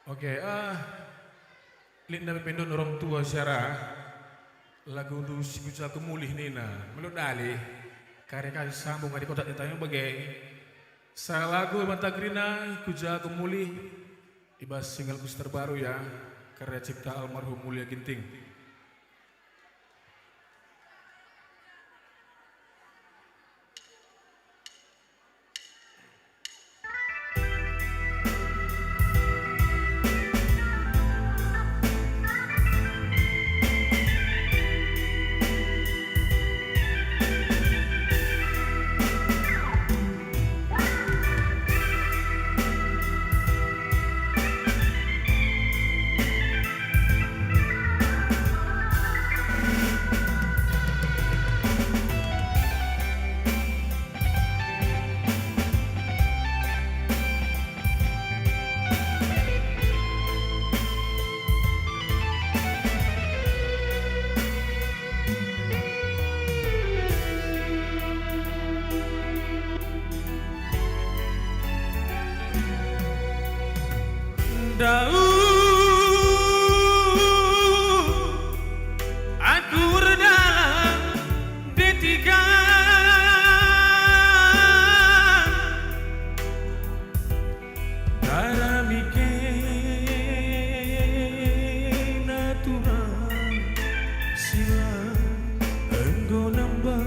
Oke, Linda pendon orang tua syarah lagu untuk si kuca kemulih nina meluk dali karya kasih sambung di kotak ditanya bagai salah lagu Mantagrina kuca kemulih ibas single kus terbaru ya karya cipta almarhum Mulia Ginting. Aku redalam D3 Darah mikir natural silang engkau nambah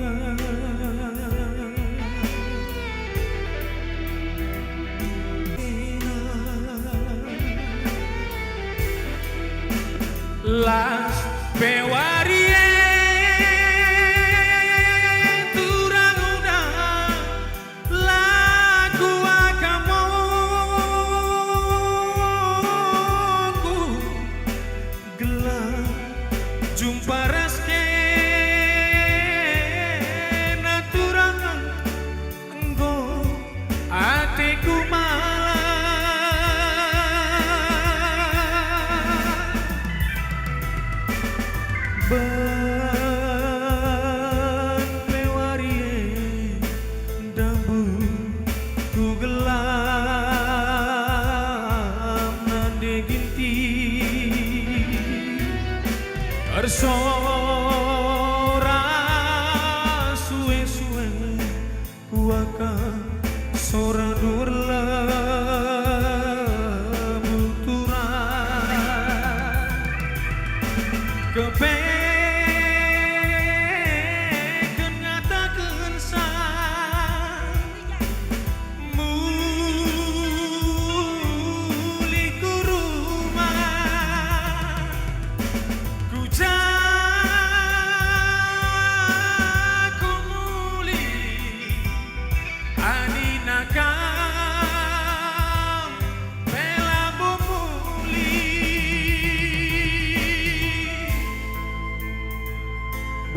Las pewarie turang udah lagu akamoku gelap jumpa reske naturangan engkau hatiku Mewarie dambu ku gelam nande ginti Arsora suwe-suwe ku akan sora durla buturan kepen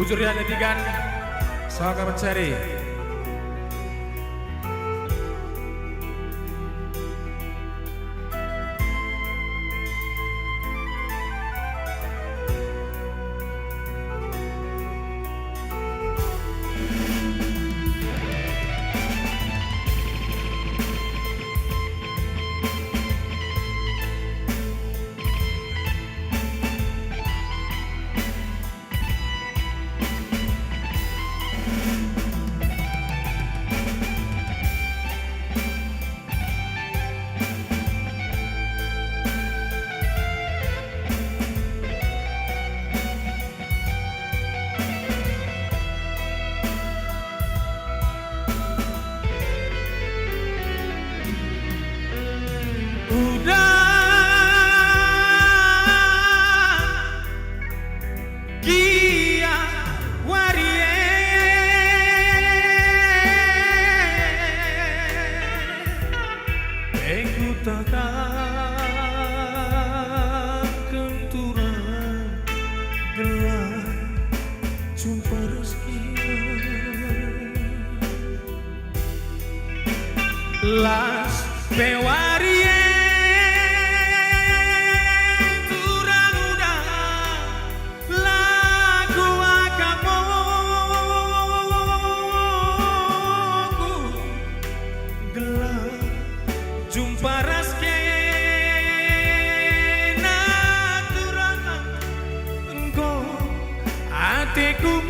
Bujurian Etigan, Saka Mencari. las pewarie turang udah lagu akamoku gelap jumpa raskena turang engkau hatiku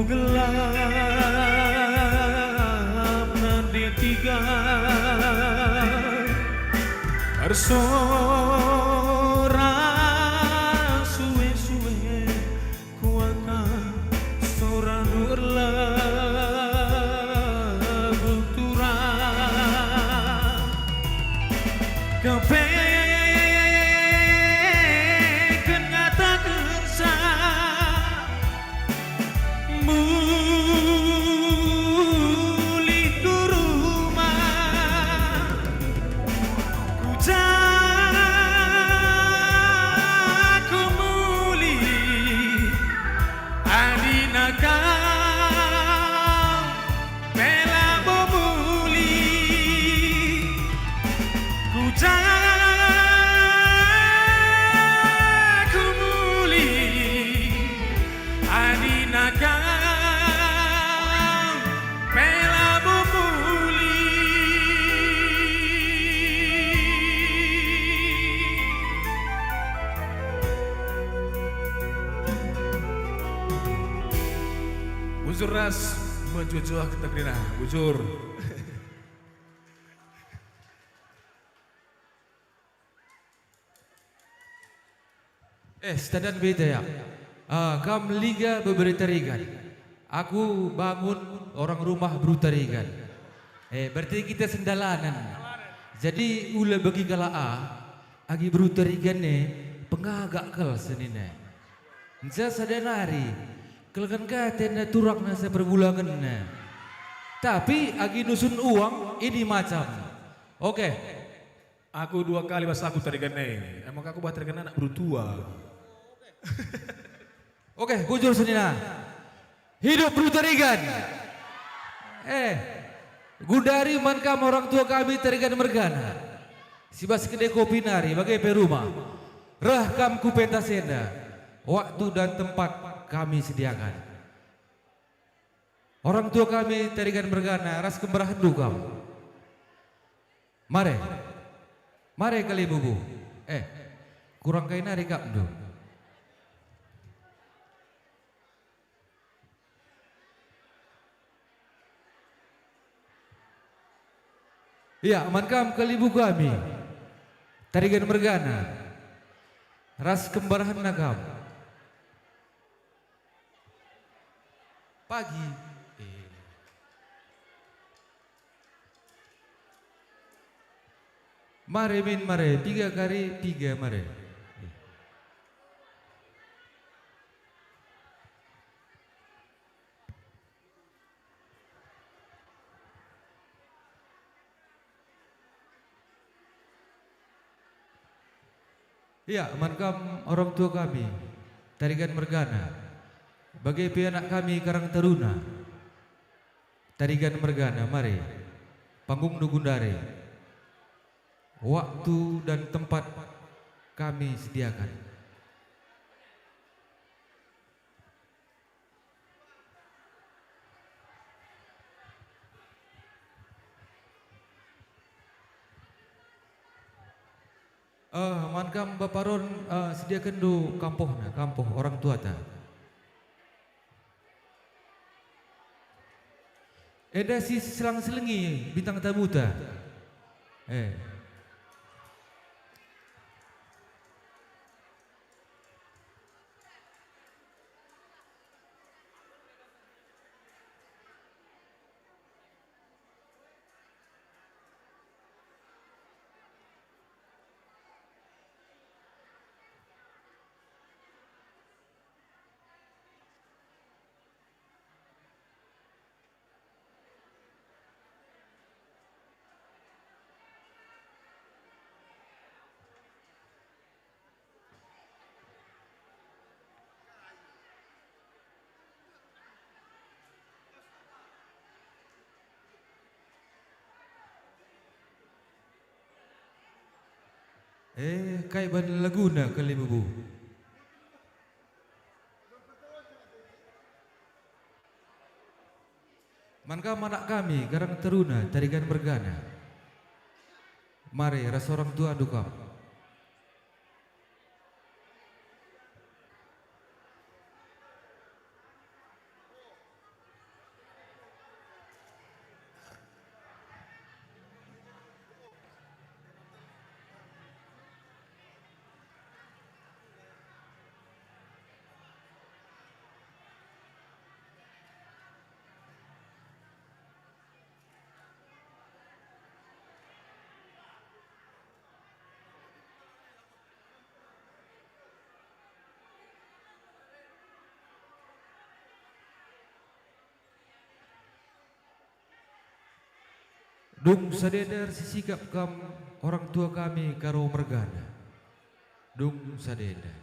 gelap nanti tiga bersorak suwe-suwe kuakan sorak lagu turang kepengen ngatakan muli ke rumah ku muli adina kau bela bomuli ku muli adina kau bujur ras menjujuh kita kena bujur. Standar beda ya. Kam liga beberapa tarigan. Aku bangun orang rumah berutarigan. Berarti kita sendalanan. Jadi ula bagi kala agi berutarigan pengagak kel senine. Nja sadanari. Kelkan katanya turakna seperbulangan. Tapi agi nusun uang ini macam. Oke. Aku 2 kali bahasa aku tarigan emang aku buat tarigan anak berutua. Oke, bujur senina. Hidup berutarigan. Gundari mankam orang tua kami tarigan mergana. Sibas kedai kopi nari bagai perumah. Rahkam ku pentasenda. Waktu dan tempat kami sediakan. Orang tua kami tarigan mergana ras kemberahan dukam. Mare. Mare kali bubu. Kurang kain nari kak do. Iya, mankam kalibu kami. Tarigan mergana. Ras kembarahan nakam. Pagi. Mare min mare, 3 kali 3 mare. Iya, mankam orang tua kami, tarigan mergana. Bagai pianak kami Karang Taruna, tarigan mergana, mari. Panggung Nugundare. Waktu dan tempat kami sediakan. Mankam Baparon sediakan do kampohna, kampoh orang tua ta. Eda si selang-selengi bintang tamu ta. Kai ban Laguna kali bubu. Manka manak kami Karang Teruna tarigan bergana. Mari rasa orang tua dukam. Dung sadedar sisikap kam orang tua kami karo mergana. Dung sadedar.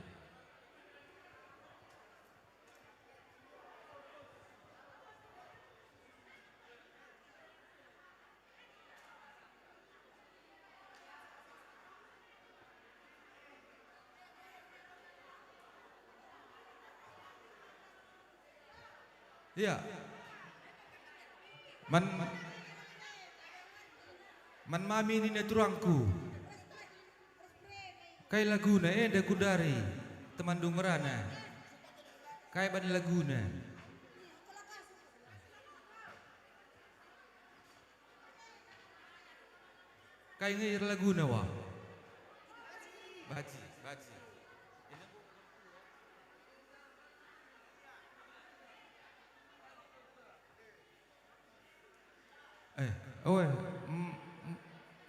Ya. Man mami ni na turangku. Kay Laguna da kudari teman dungerana. Kay ban Laguna. Kay ngair Laguna wa. Baji.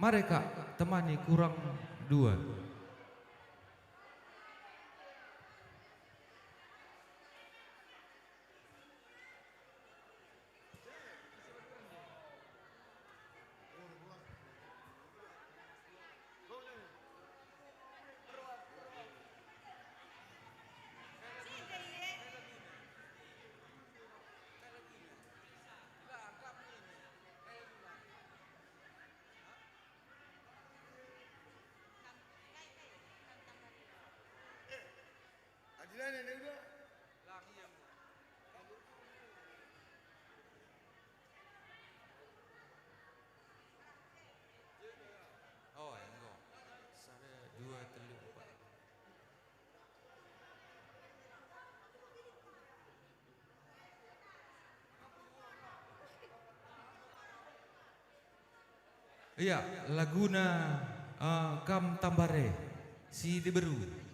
Mari kak temani kurang 2. Oh, enggak. Sada 2, 3, 4. Iya, Laguna Kam Tambare si Deberu.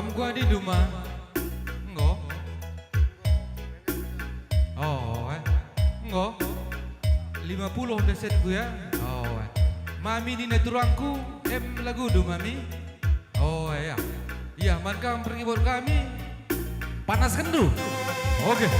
Kamu gua di rumah. Enggak. Oh, enggak. 50 udah set gue ya. Oh, mami ini naturangku. Lagu do mami. Oh ya. Iya, man kamu pergi buat kami. Panas kendu. Oke.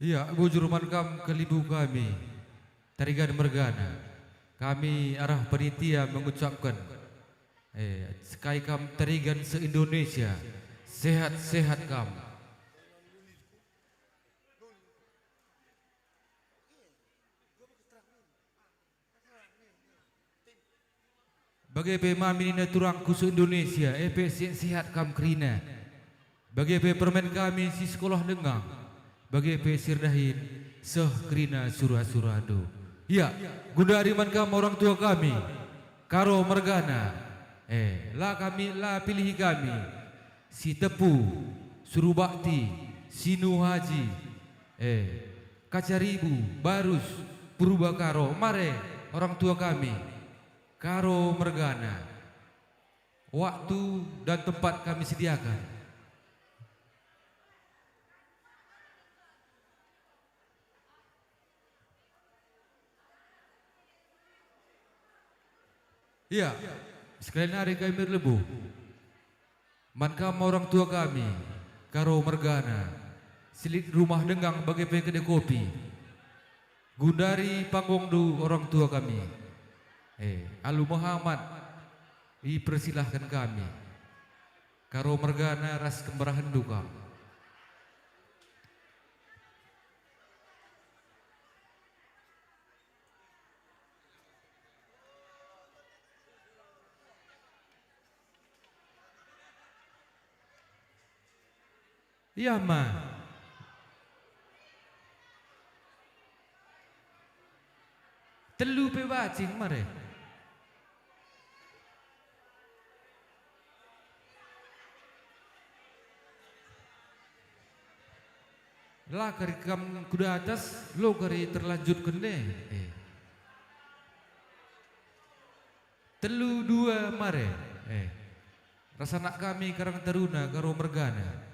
Iya, bujur mankam kelibu kami, Tarigan Mergana. Kami arah panitia mengucapkan, sekai kam Tarigan se-Indonesia, sehat-sehat kam. Bagi pemaminina turang kusu Indonesia, sehat kam kerina. Bagi permen kami si sekolah dengang, bagi sirdahin seh kerina surah-surado. Ya, gundari man kam orang tua kami, karo mergana. Lah kami lah pilih kami, si Tepu, Suruh Bakti, Sinu Haji, Kacaribu, Barus, Purbakaro, mare orang tua kami, karo mergana. Waktu dan tempat kami sediakan. Ya, sekalian hari kami berlebuh. Mankam orang tua kami, karo mergana, silit rumah denggang bagi kedai kopi. Gundari panggung du orang tua kami. Alu Muhammad, dipersilahkan kami. Karo mergana ras kembarahan duka. Ya ma. Telu pe wacing mare. Lah kari kam kuda atas, lo kari terlanjut kene. Telu dua mare. Rasa nak kami Karang Taruna karo mergana.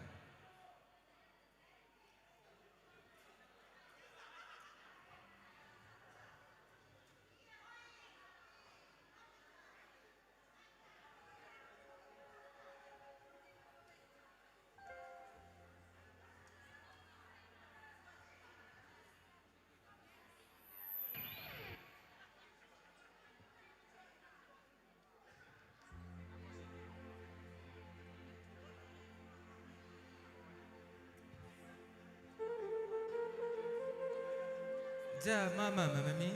Ja, mama, mami.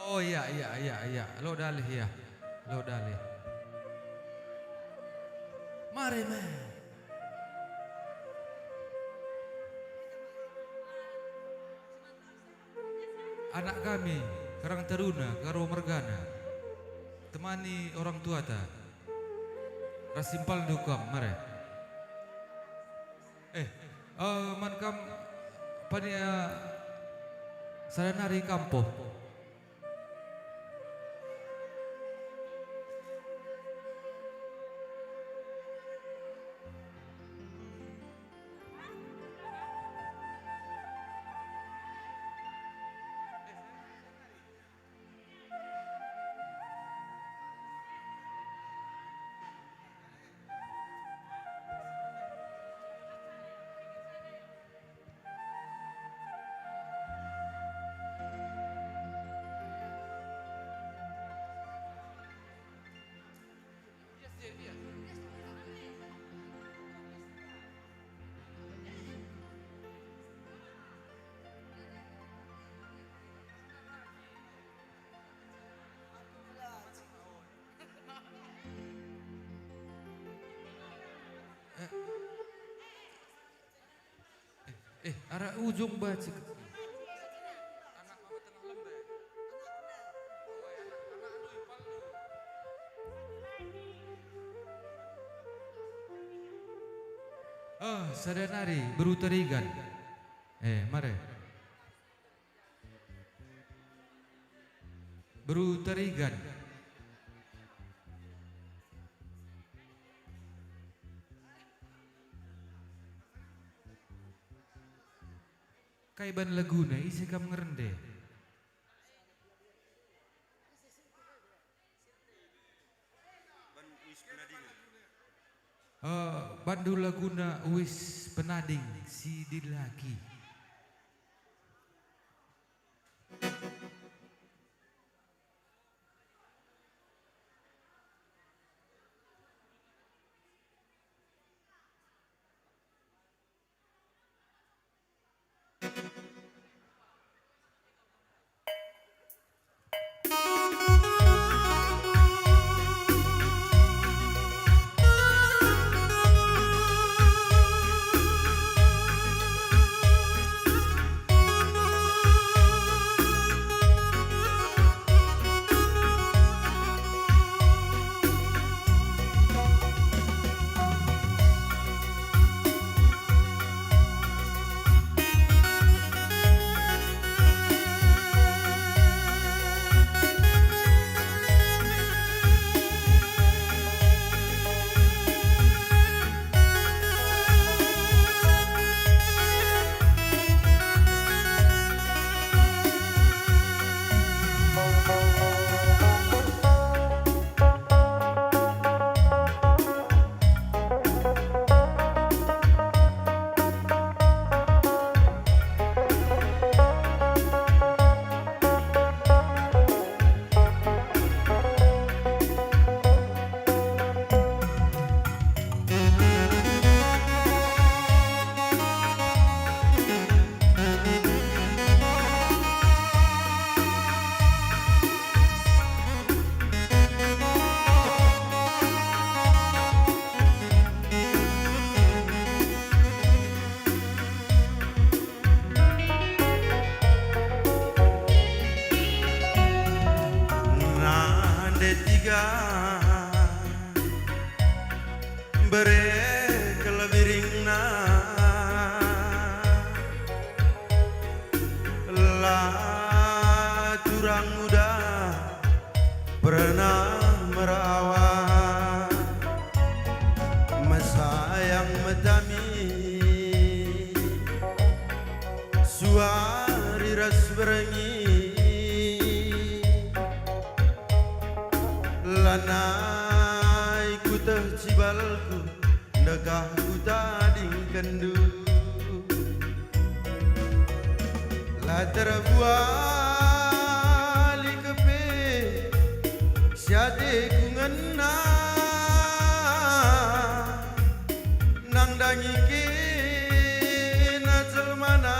Oh iya. Lo dalih ya. Lo dalih. Mari ma. Anak kami, Karang Taruna, karo mergana. Temani orang tua ta. Rasimpal dukam, mare. Mankam pania sadanari kampo. Arah ujung baca. Sadanari berutarigan. Mare. Berutarigan. Kaiban Laguna isi kam ngerende. Bandu Laguna wis penading si dilaki. bere kelebiringna lah curang muda pernah merawat mesayang medami suari ras berengi lanai ku tercibalku negah ku tading kendu la terbuali kepe siade ku ngena nang dangi ke na jelmana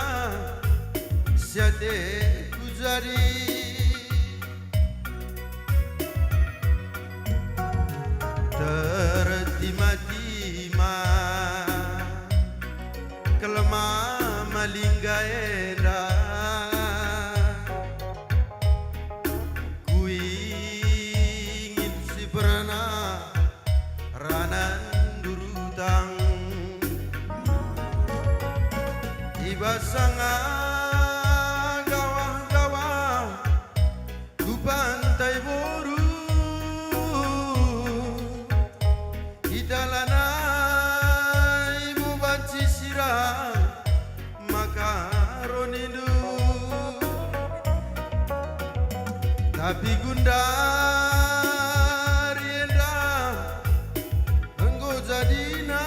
siade ku jadi tertima-tima kelemah malingga enda ku ingin si pernah ranan durutang iba sangat gawah-gawah ku pantai boru tapi gundar yenda enggo jadina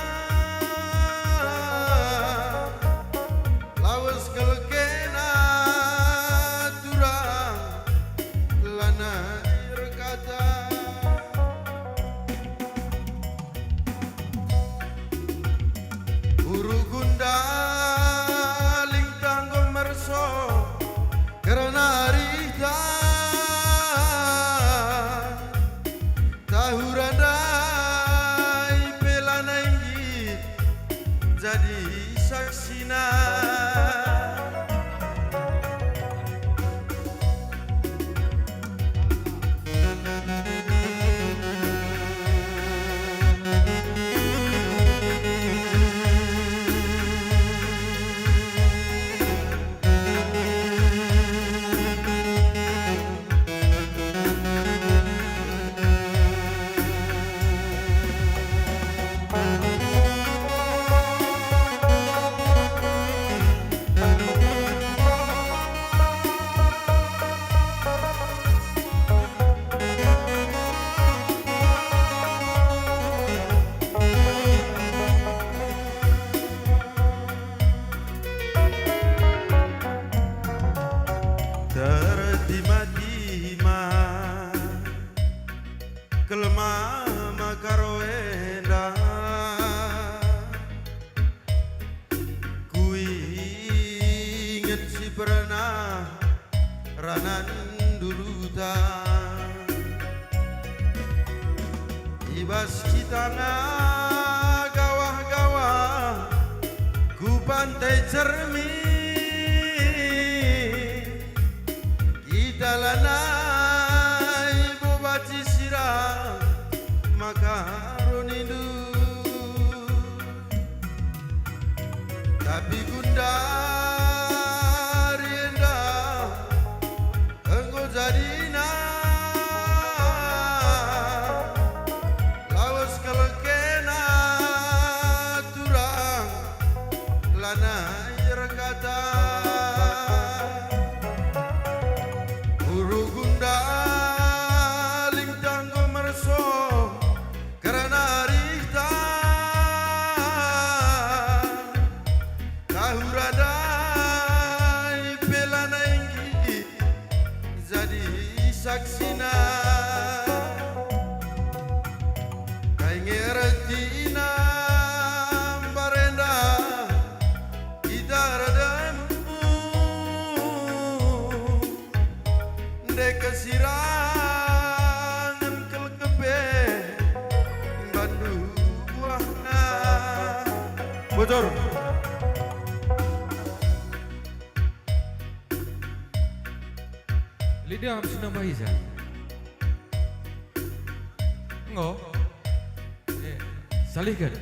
lawas kelekena turang lana rekata uru gundar ling tanggo merso karena rita jadi saksina kelma makaroenda ku inget si pernah ranan dulu ta ibas kita gawah-gawah ku pantai cermin kita lanai bobaci sirah makaroni du tapi gundari endah engkau jadina lawas kelekena turang lanai rekata uru gundaling tanggo merso karena rita kahuradai pelana inggi jadi saksina kaingeretina barenda kita radamu dek kesirangan kelkepe bandu buahna bocor Lidah habis nama Isa. Enggak. Salihkan.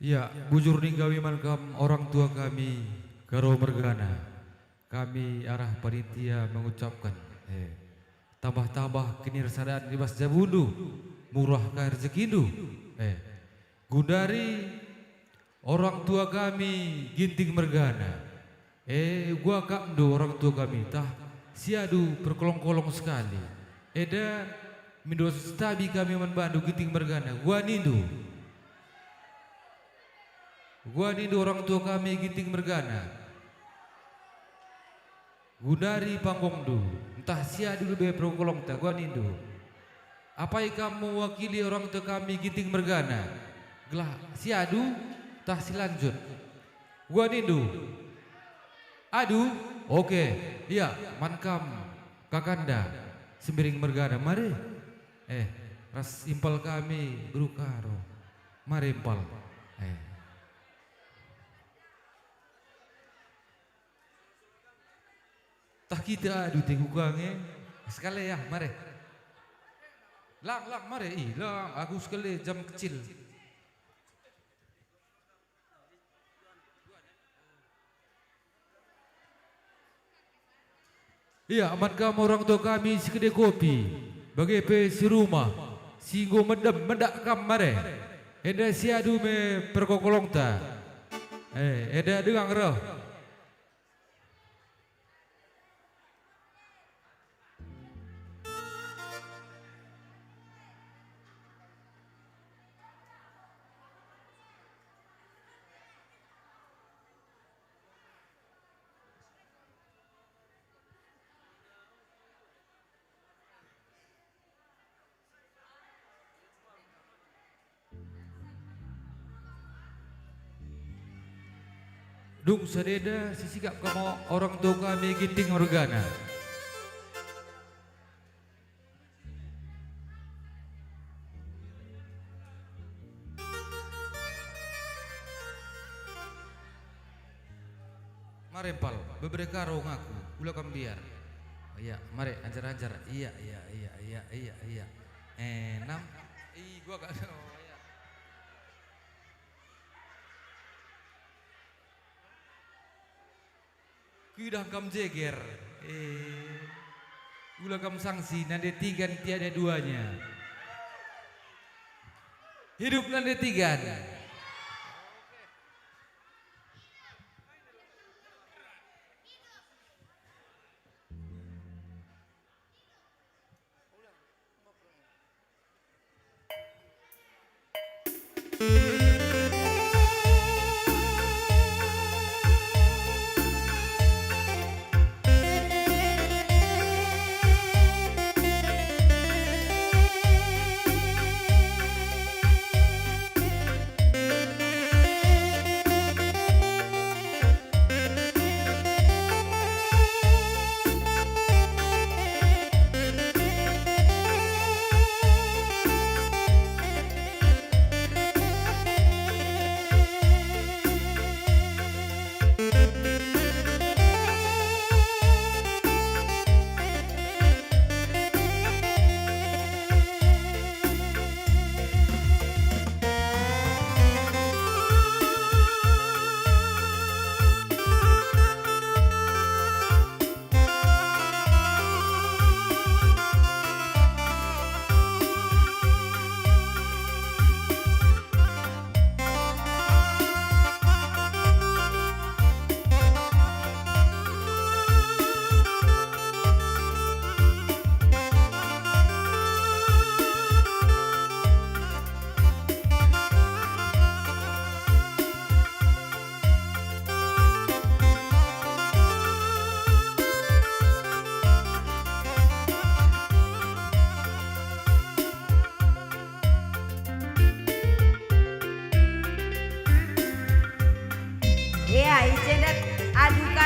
Ya, bujur ninggawi mankam orang tua kami karo mergana. Kami arah panitia mengucapkan tambah-tambah kenirsadaan di Mas Jabundu, murah ka rezekindu. Gundari orang tua kami ginting mergana. Gua kamdo orang tua kami tah siadu perkolong-kolong sekali. Eda mindo stabi kami manbandu ginting mergana. Gua nindu orang tua kami ginting mergana. Gundari panggongdu, entah siadu lebih perkolong ta gua nindu. Apa yang kamu wakili orang tua kami ginting mergana? Gelah siadu tah silanjut. Gua nindu. Aduh, oke, iya, mankam, kakanda, sembiring mergana, mari. Ras impal kami berukaro, mari impal. Tah kita adu tegukange, sekali ya, mari. Lang, mari, lang, aku sekali jam kecil. Iya, aman kamu orang tua kami sekedai kopi. Bagai pe si rumah, singgo mendak kamare. Eda siadu me perkokolong ta. Eda dengang roh. Dung sadeda sisikap kamu orang tua kami ginting mergana. Mari pal, beberapa rong aku, ulah kam biar. Iya, mari anjar. Iya. 6. Gua gak ada. Kudah kam jeger, ulah kam sanksi, nade tigan tiada duanya. Hidup nade tigan.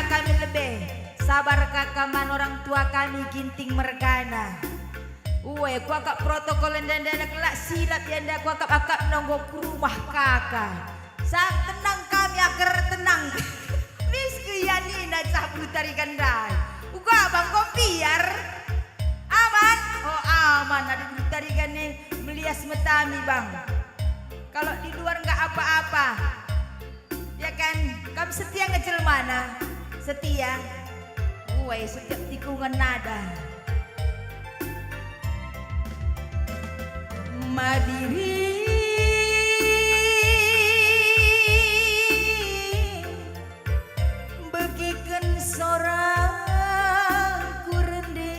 kami lebih sabar kakaman orang tua kami ginting mergana. Uwe ku akak protokol dan kelak silap yanda ku akak nonggo ke rumah kakak. Sang tenang kami agar tenang. Miski yanina cabut tarikan dai. Uga bang kompiar. Aman? Oh aman ada tarikan nih melias metami bang. Kalau di luar nggak apa-apa, ya kan? Kamu setia ngejel mana? Setia. Woi, setiap tikungan nada. Madiri begiken sorang kurende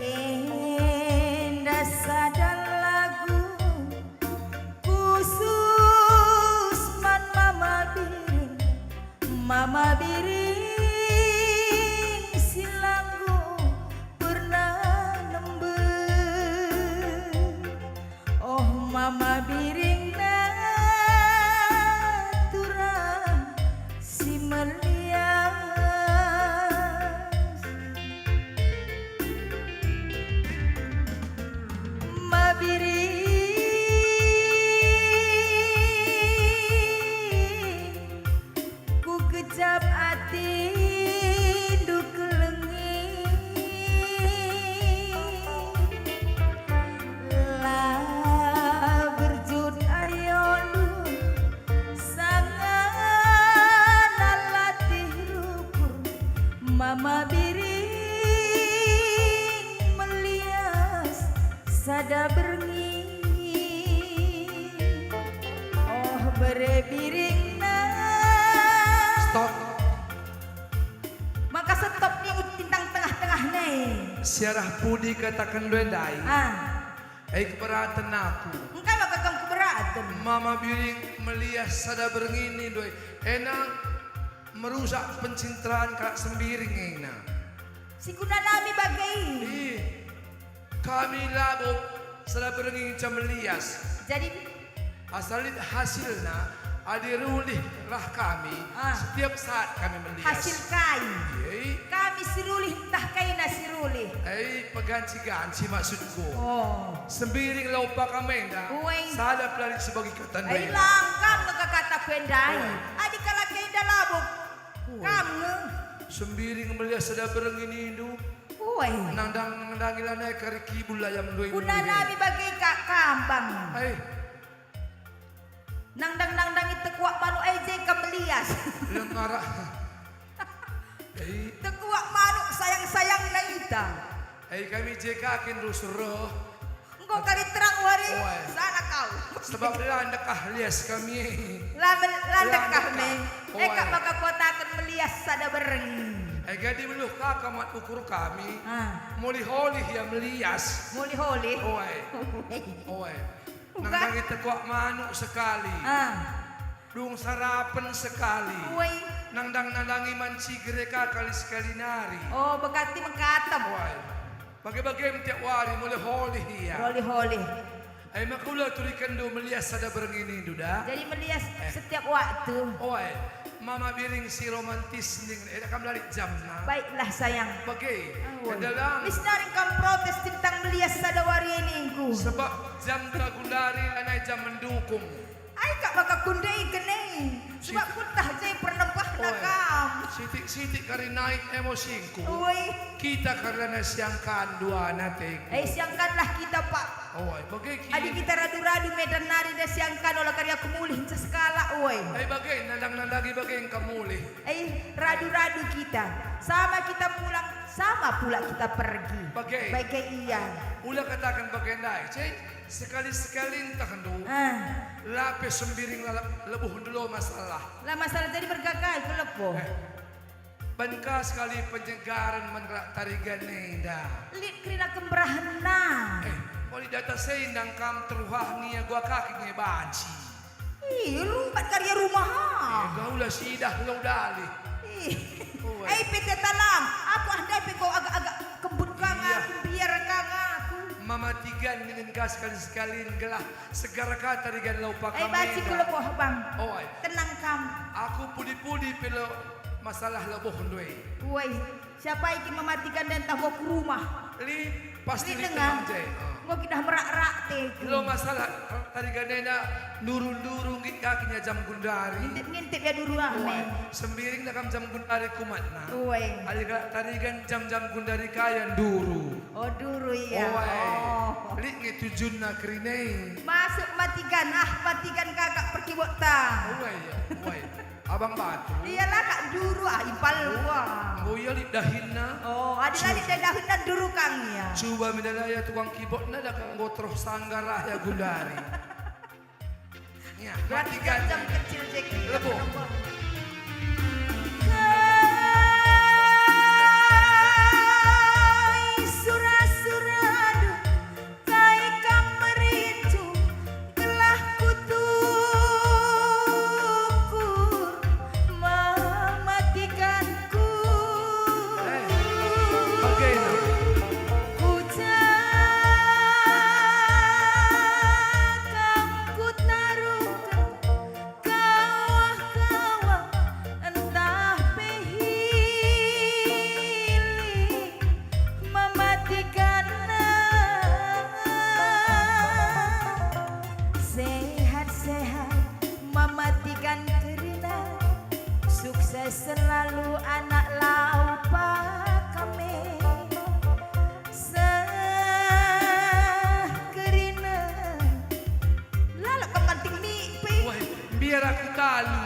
endah sadar lagu khusus man mama biring silangku pernah nembe oh mama biring naturang si melias mabiring ku kejap ati nduk kelengi lah berjud ayonu sangat latih rukur mama biring melias sada berngi oh berebiring Stop. maka stop nih tintang tengah-tengah nih. Siarah pudi katakan dendai. Keberatan aku. Engkau maka kamu keberatan. Mama biring melias sada berngini doi. Enang merusak pencintaan kak sembiring enang. Si kunalami bagai. Kami labo sada berngini jam melias. Jadi Asalit hasilnya adirulih lah kami setiap saat kami melias. hasil kain. Yei. Kami sirulih entah kain sirulih. Peganci-ganci maksudku. Oh. Sembiring laupa kami dah. Uweng. Sada pelari sebagai katan Ay bela. langkam kata kuendai. Adik kalau kain dalabok. Kamu. Sembiring melias sada berengini itu. Uwe. Nandang ilanay karikibul ayam doi. Kunalami bagai kak kambang. Ay, Nangdang itu kuak manu aja kemelias. lengarah. Ay, Tekuak manu sayang-sayang na ita. kami jekakin rusuro. Engkau kari terang wari. Uwe. Sana kau. Sebab landakah lias kami. Landak kami. Uwe. Eka maka kota akan melias sada bereng. Gadi beluh kakamat ukur kami. Muli holi yang melias. Muli holi. Oe. Oe. Nang kita kuat manuk sekali. Dung sarapan sekali. Uwe. Nandang manci gereka kali sekali nari. Oh bekati mengkatam. Oe. Bagi-bagi tiap wari mulai holi ya. Holi. Ay makula turikan do melias sada berengini duda. Jadi melias setiap waktu. Oe. Mama biring si romantis ning kam lari jamna. Baiklah sayang. Bagi. Kadalang Mis naring kamu protes tentang melias sada wari ini engku. sebab jam kagundari anay jam mendukung. Ay kak maka kundai kene. Sebab kuntah jay pernempah na kam. Sitik-sitik kari naik emosinku. Uwe. Kita karena siangkan dua natik. Siangkanlah kita pak. Oh, bagai Adik kita radu-radu medan nari dan siangkan olah karya kumulih seskala uwe. bagai nandang-nandagi bagai yang kamuli. Radu-radu kita. Sama kita pulang, sama pula kita pergi. Bagai. Bagai iya. Ulah katakan bagai naik. Cek sekali-sekali entah do. Lapis sembiring lebuh dulu masalah. Lah masalah jadi bergagai kelepo. Banka sekali penyegaran mengerak tarigan nenda. Lit kerina kemberahan na. Kalau data saya indang kam teruhah nih gua kaki nih banci. Rumah karya rumah. Gaulah sidah lo dali. PT talang. Aku andai peko agak-agak kembut kang Iya. aku biar kang aku. Mama tigan dengan kas sekali-sekali gelah segara kata dengan laupa kami. Baci kelepo bang. Oh, Tenang kam. aku pudi-pudi pelo masalah lebuh ndoi. Woi, siapa yang mematikan dan tahu ke rumah? Li pasti Li li dengar. tenang je. Kok kita merak-rak teh. Lo masalah tarigan nena nurung-nurung kakinya jam gundari. Ngintip ya dulu ah, Uwe, Neng. sembiring nakam jam gundari kumatna. Uwe. Tarigan jam-jam gundari kaya duru. Oh dulu ya. Uwe, Oh. lik ngitujun na krine. Masuk matikan, matikan kakak pergi bota. Uwe, uwe, abang batu. Iyalah kak duru ipal gua. Boya lik dahinna. Oh, ada lagi dahun dan duru kang ya. Coba midalaya tukang keyboard na dakang gotroh sanggarah ya gundari. Ya, Berarti matikan. jam kecil Jekri. Lebo. Kai surah-suradu, kai kameritu, telah kutukur mematikanku. Bagaimana? Kucakam kutarukan kawah-kawah entah pehili mematikan sehat-sehat mematikan kerina sukses selalu anak laupa kami sekerina lala kepenting mimpi Wah, biar aku tahu.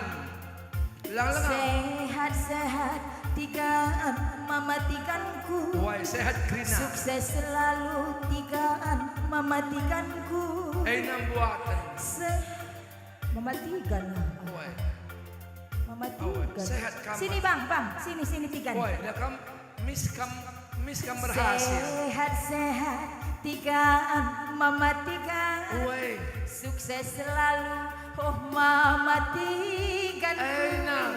Lang-lang. sehat-sehat tigaan mematikanku Wah, sehat krina. sukses selalu tigaan mematikanku Nang buatan. mematikan Wah, mematikan sehat kamu. sini bang sini tigan wah, dakam mis kam berhasil. sehat-sehat tigaan mematikan Wah, sukses selalu oh mematikan nang.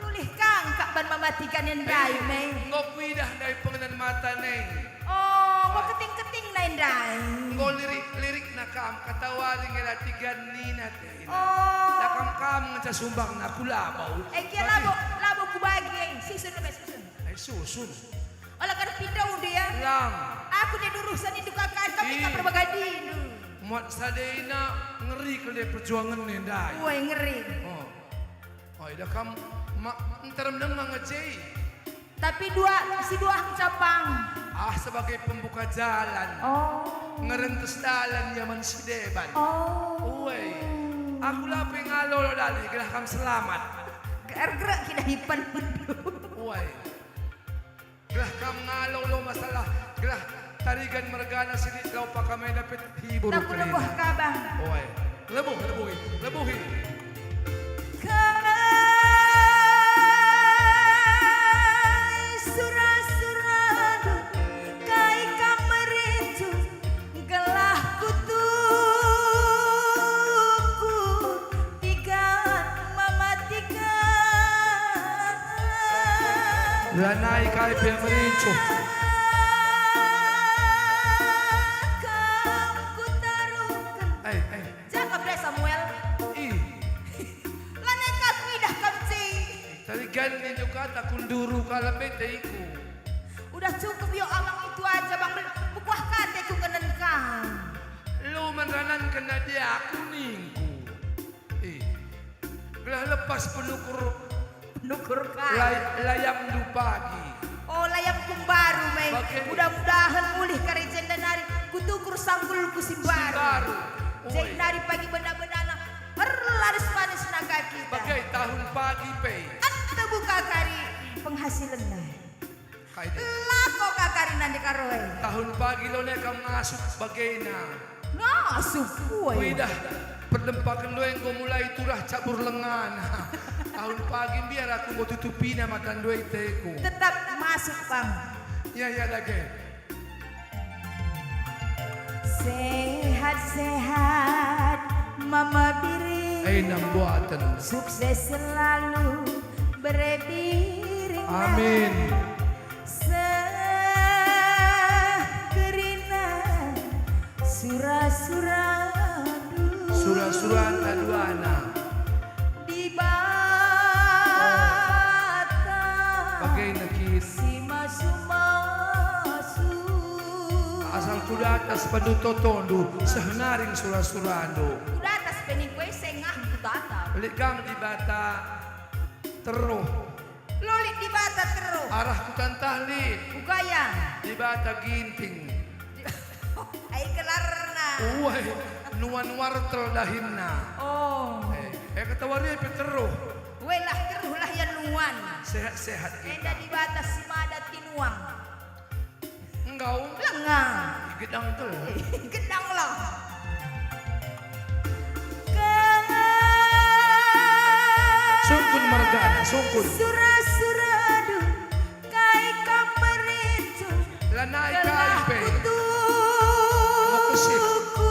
rulih kang kak ban mematikan yang dai mei Ngopi dah dari pengenan mata neng. oh mau keting-keting nain dai Ngo lirik nakam katawari ngela tiga nina teh. oh Dakam kam ngeca sumbang na kulabau. kia labo ku bagi susun lebih susun Susun. olah kan pindah udah ya Lang. aku dia urusan itu kakak kami Ih. tak perbagadin Muat sadena ngeri kalau perjuangan nendai. Woi ngeri Oh. Oh, dakam entar menang ngecei. tapi si dua capang Sebagai pembuka jalan. oh Ngerentes dalan Yaman Sideban. oh Uwe, aku lah pengalolo dali, gelah kam selamat. gerak kita hipan Uwe, gelah kam ngalolo masalah, gelah tarigan mergana sini lau pakamay dapat hibur tak perlu buah kabang Uwe, lebuhi. kai surah-suradu kai kameritu gelah kutukur tigaan mematikan Lanai kai pemerinco. Kam kutarukan jaga bre Samuel lanai kaku idah kamci Tarigan ni juga tak kunduru kalau beteiku. udah cukup yo abang itu aja bang bukuah kate ku kenen kang Lu menanan kena dia aku ningku. Gelah lepas penukur nukur kang layam du pagi. oh layam kumbaru mei Bagaimana? mudah-mudahan mulih karejen dan hari kutukur sanggul ku simbaru Simbaru. Jek Oi. dari pagi benda-benda laris panis naga kita Bagai tahun pagi pe. anta buka kari penghasilan nah Kayak lako kakari nanti karoy tahun pagi lo nek kam ngasuk bagaina. ngasup kuy Widah perdempakan lo yang kau mulai turah cabur lengan. Tahun pagi biar aku mau tutupina makan dua teku. tetap masuk bang Ya lagi. sehat-sehat mama biri Nang buatan. sukses selalu beriring Amin. sekerina surah-suradu Surah-surah aduana. di bata Bagai nakis. si masu-masu Asal kudat atas paduto tondo sehnaring sura-surando. Udah atas pening kue sengah kutata. Likang di bata teruh Lolik di bata terus. arah kutantahli Bukayang. di bata ginting. Ay kelarna. Uway nuan wartel dahinna. Oh. Katawari peteruh Welah teruh lah yan luan. sehat-sehat Enda kita. di bata si mada tinuang. Engkau Lengang. gedang tel. Gedang lah. Sungkun margana, sungkun. Surah-suradu kai kameritu Lanai kaipe. kutuku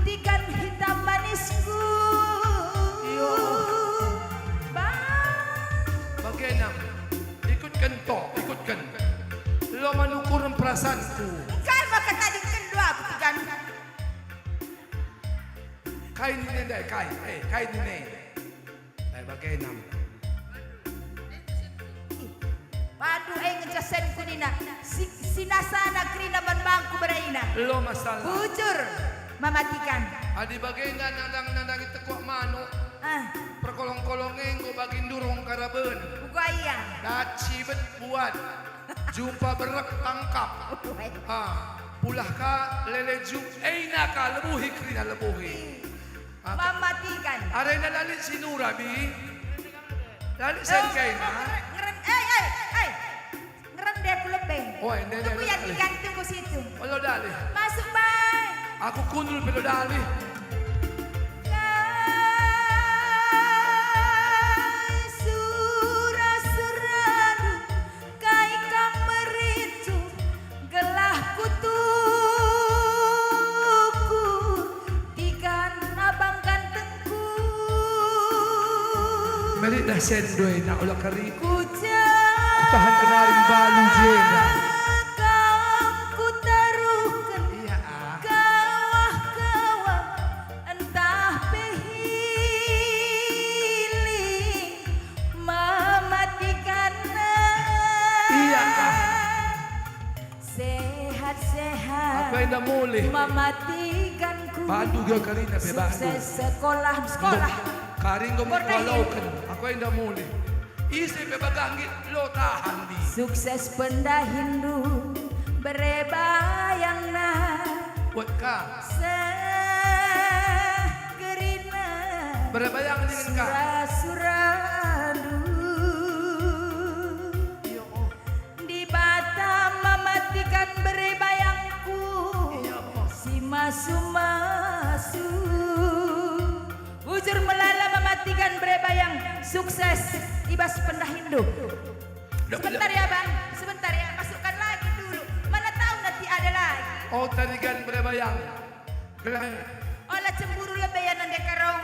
tikan hitam manisku. Iyo. Bagaimana? Ikutkan to, ikutkan. Lo manukur ang perasaanku. Kan maka tadi kedua aku tikan. Kain ini deh, kain ini. Bagaimana? Padu ngejasen kunina sinasana krina banbangku beraina. Lo masalah. Bujur mematikan. Adi bagaimana nandang itu kok mano? Perkolong-kolongeng ko bagin durung karaben. Bukaya. Daci bet buat. Jumpa berak tangkap. Pulah ka leleju. Eina ka lebuhi krina lebuhi. Mematikan. Arena lalit sinura bi. Lalit sen kay na. Ngeren, ngeren deh aku lebih. Oh, hindi. Tunggu yang digantung ke situ. Olo dali. Masuk bay. Aku kunul pero dali. Surah-suradu kai kameritu gelah kutuku tikan abang gantengku. Melit dah sendoy na ulo kari. Tahan kenaring balu jena. Ku taruhkan Iya kawah-kawah entah behiling mematikan. Iya kah? Sehat-sehat Apa yang dah mulih? mematikanku. Padu gak kari na bebas. Sukses sekolah. Karing ko Bordahin. magwalawkan. Ako yung damuli. Isip e baganggit lo tahan di. Sukses pendahindu berebayang na Buat ka. segerina Berabayang dengan ka. surah-suradu di Batam mematikan berebayangku si masu-masu bujur melala mematikan berebayang sukses ibas pendahindu. Sebentar ya bang, sebentar ya, masukkan lagi dulu. Mana tahu nanti ada lagi. O tarigan berabayang. Gelah, Olah cemburu lebayan nanti karong.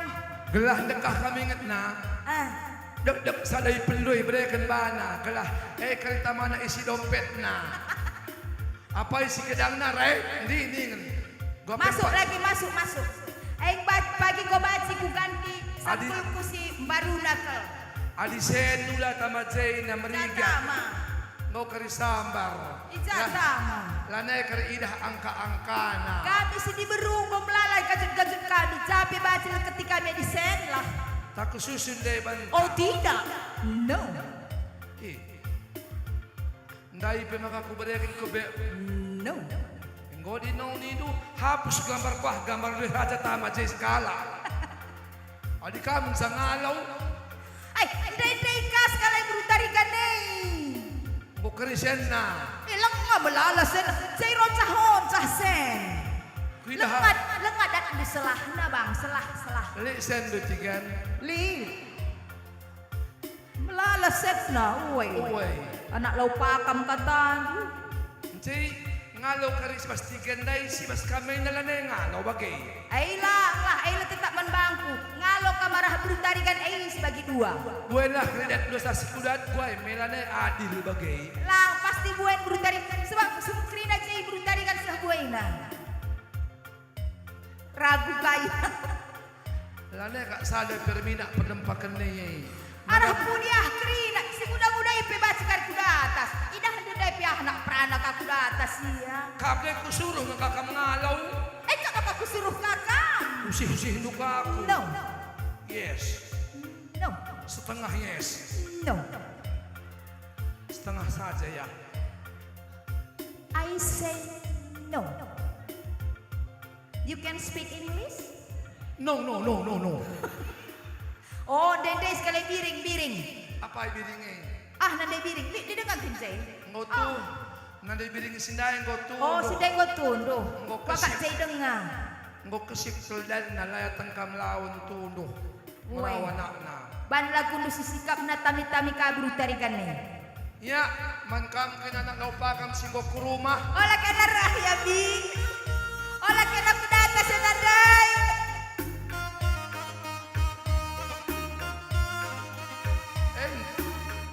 gelah dekah kami ingat na. Dek sadai pendoy berikan bana. Gelah, kereta mana isi dompet na. Apa isi kedang na, right? Ini. Gua Masuk pempat. lagi, masuk. Aing pagi kau baci ku ganti sampulku si baru nakal. Adisen nula tamajay na mariga. Jatama, No kari sambar. ijatama. Lanay kari idah angka-angka na. Kami si di berunggo melalai kajet-kajet kami. Capi baci ketika kami di sen lah. Tak susun day banta. Oh tidak, no, Ndai pe makakubariakin ko be. no. Ngo di no nido hapus gambar ko gambar ni raja tama jay skala. Adi kamun sa ngalaw. Ay, hindi kas kalay brutari ganay. Bukarisen na. Ilang nga malalasin. Say ron sa hon, sa sen. Kuilah. Lengad at di selah na bang, selah. Listen do tigan. Li. Malalasit na, uy. Uy. Anak law pakam katan. Jay ngalaw karis bas tigan day si bas kami nalanay ngalaw bagay. Ay lah, tetap manbangku. Ngalo ka marah brutari gan ay sebagi dua. Buena kredet do sa sikudat ko ay melanay adil bagay. Lang pasti buen brutari sebab sumkrina jay brutari kan sah buena. Ragu kaya. Lanay ka sada permina penempakan ni. Arah punya Krina, si kuda-kuda ipe basikar kuda atas. Idah ada piah anak peranak aku kuda atas ya. Kabe ku suruh ng kakak mengalaw. Cakap aku suruh kakak. Usih-usih nuk aku. No. Yes. No. Setengah yes. No. Setengah saja ya. I say no. You can speak English? No. Oh, dede sekali biring-biring. Apa biringnya? Ah, nande biring. Di dengar kencai. Ngotu. Nanti biring sindayan ngotu. Oh, si dengo tundo. Ngok Kakak kasih. cai dengar. Ngok kesip teldan na layatan kam lawan tundo. Uy. Merawan na. Banla kundo sisikap na tami-tami kabru tarikan ni. Ya, man kam kinanak laupakam singgok ke rumah. Ola ka na rah ya bi. Ola ka na pedata sa naday.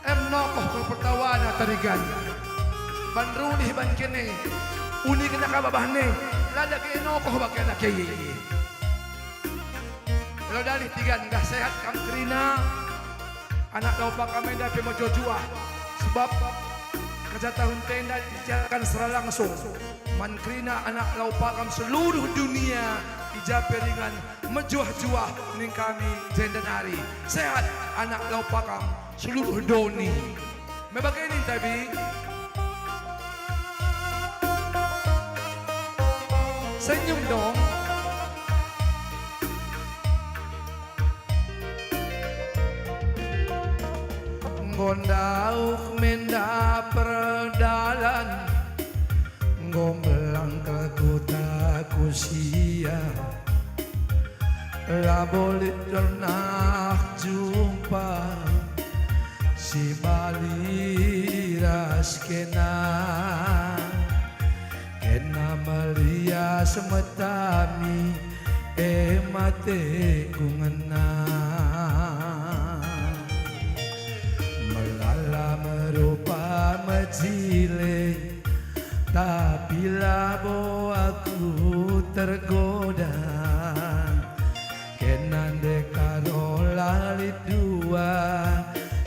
Em nokoh pertawana tarigan. Ban runi ban kene. Uni kena kababah ne. Lada ke nokoh bakal nak kaya. Kalau dari tiga enggak sehat kam Krina. Anak laupak kami dapat mau jua. Sebab kerja tahun tenda dijalankan secara langsung. Man Krina anak laupak kam seluruh dunia ijab dengan mejuah-juah ning kami jendenari. Sehat anak laupak kam seluruh doni. Mebagai ini tapi senyum dong. Gondauk menda perdalan Gombelang ke kusia Labolit pernah jumpa Si baliras kena Kena melia semetami mate kungena Melala merupa mejile Tapi labo aku tergoda Kenande karo lalit dua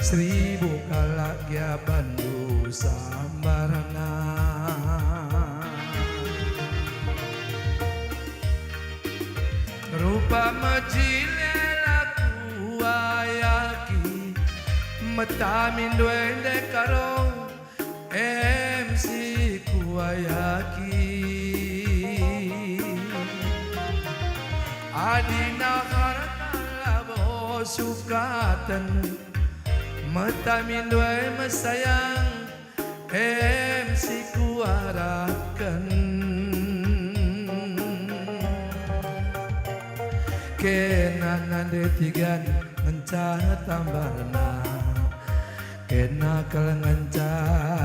1000 kalak ya bandu sambarana Rupa majile laku ayaki Metamin duende karo MC ku ayaki Adina harta labo sukatan Metamin due mesayang MC ku arakan Kena nande tigan ngenca tambarna Kena kelengenca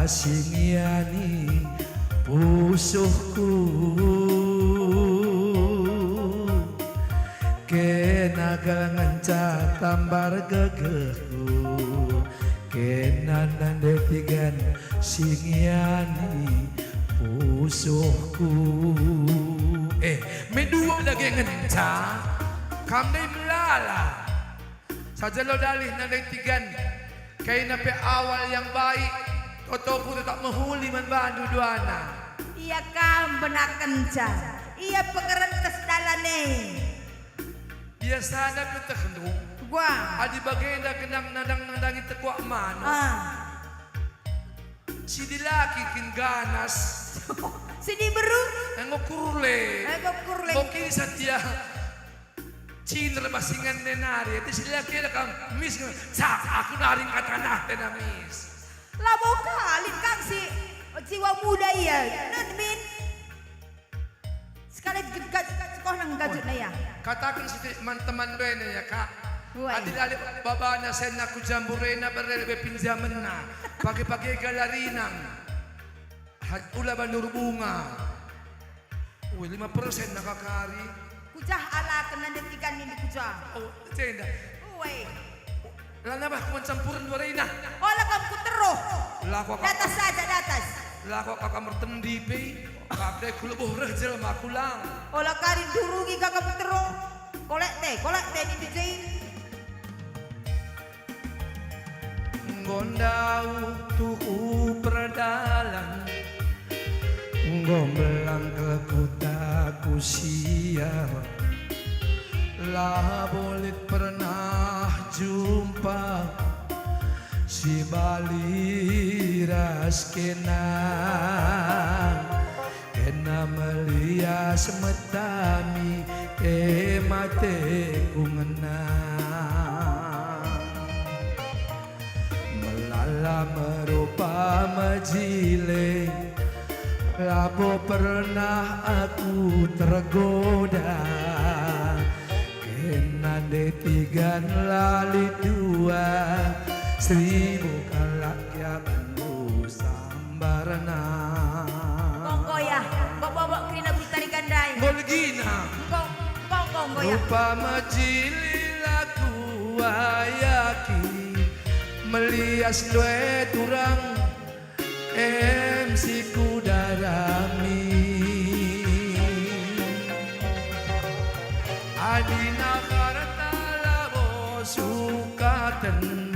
singiani pusuhku Kena kelengenca tambar gegehku Kena nande tigan singiani pusuhku Medua lagi ngenca Kami melala Saja lo dalih nandai tigan Kaya nape awal yang baik Totoku tetap menghuli man bandu duana Iya kam benak kenca. Iya pengerentas dalane. Biasa na ketekendung Gua. Adi bagenda kenang nadang-nadangi tekuak mano Si dilaki kin ganas Sini beru. Engko kurle Ego kurle. Mungkin satia Ciner masingan nenari Itu si laki ada kam Mis Sak aku naring kata nah tena mis Labo kali kang si jiwa muda iya. Nan min. Sekali sekolah nang gajuk na ya. Katakan si teman-teman doene ya kak Uy. Adil-adil baba na sen aku jamburena berlebe pinjaman na Pagi-pagi galarinang Ula banur bunga Uy 5% nakakari Kujah ala kena detikan ini kujah. Oh tenda Uwe. Lana bah kung campuran warina Ola kam kuteroh. Lako Datas saja datas. Lako kakak mertendipe Kakak kulubuh rejel makulang Ola karin durungi kakak kuteroh. Kolek teh ini DJ. gondau tuhu perdalan gombelang ke kutaku siar lah boleh pernah jumpa si baliras kenang kena melias metami mate ku ngenang melala merupa majile labo pernah aku tergoda kena detigan lali dua 1000 kalak ya bandu sambarana Kongko ya, bawa kerina butari gandai. Golgina Kongko ya. rupa majili laku ayaki melias dua turang MC kudarami adina karta labo sukaten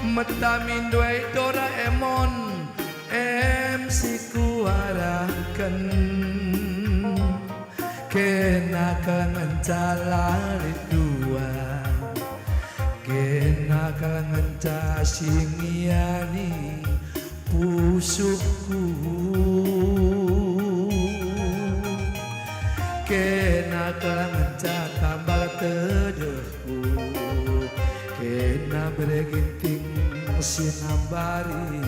metamin dua Doraemon MC kuaraken kena kangen calali dua kena kangen casingiani pusuku kena kangen tambal tedehku kena bereginting sinambari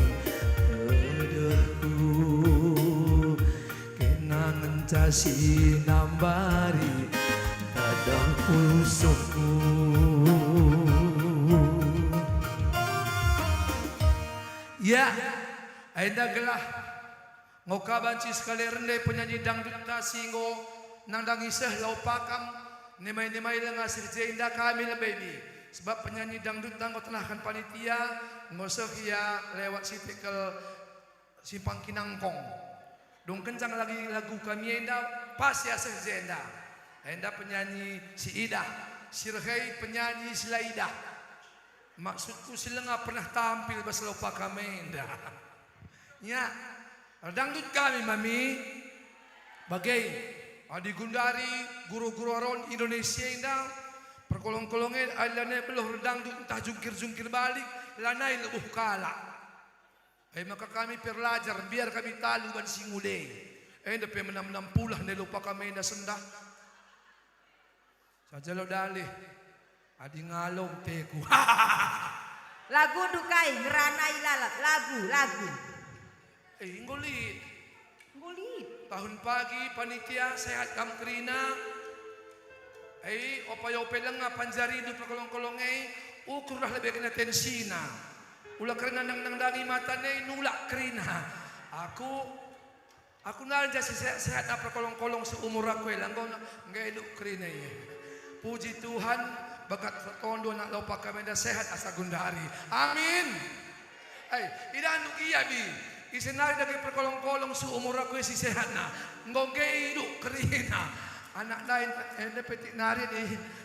tedehku kena ngenca sinambari tedeh pusuku ya aida gelah ngoka banci sekali rendah penyanyi dangdut tasingo nang dangisah lau pakam nimai-nimai lengasir jenda kami baby sebab penyanyi dangdut tanggo tenahkan panitia ngosok ya lewat sitikal simpang kinangkong dong kencang lagi lagu kami enda pas ya sejenda enda penyanyi si Ida sirhai penyanyi si Laida maksudku sila nga pernah tampil bas lupa kami enda ya dangdut kami mami bagai Adi Gundari guru-guru aron Indonesia enda perkolong-kolongnya alane beloh dangdut entah jungkir-jungkir balik lanai lebuh kalah maka kami perlajar biar kami talu ban singule dapat menam-menam pulah ne lupa kami enda sendah saja lo dalih adi ngalong teku Lagu dukai ngeranai lagu. Ngolit Ngulit. tahun pagi panitia sehat kamkrina opa-opa lang nga panjari do perkolong-kolongay ukur lah lebih kena tensina ula karena nang dangi mata ne nulak krina aku nalja si sehat na perkolong-kolong seumur aku langgo nggak eduk krina puji Tuhan bakat tondo nak lupa kami dah sehat asa Gundari amin ida anu iya bi isenari dari perkolong-kolong seumur aku si sehat na ngge eduk krina anak lain petik nari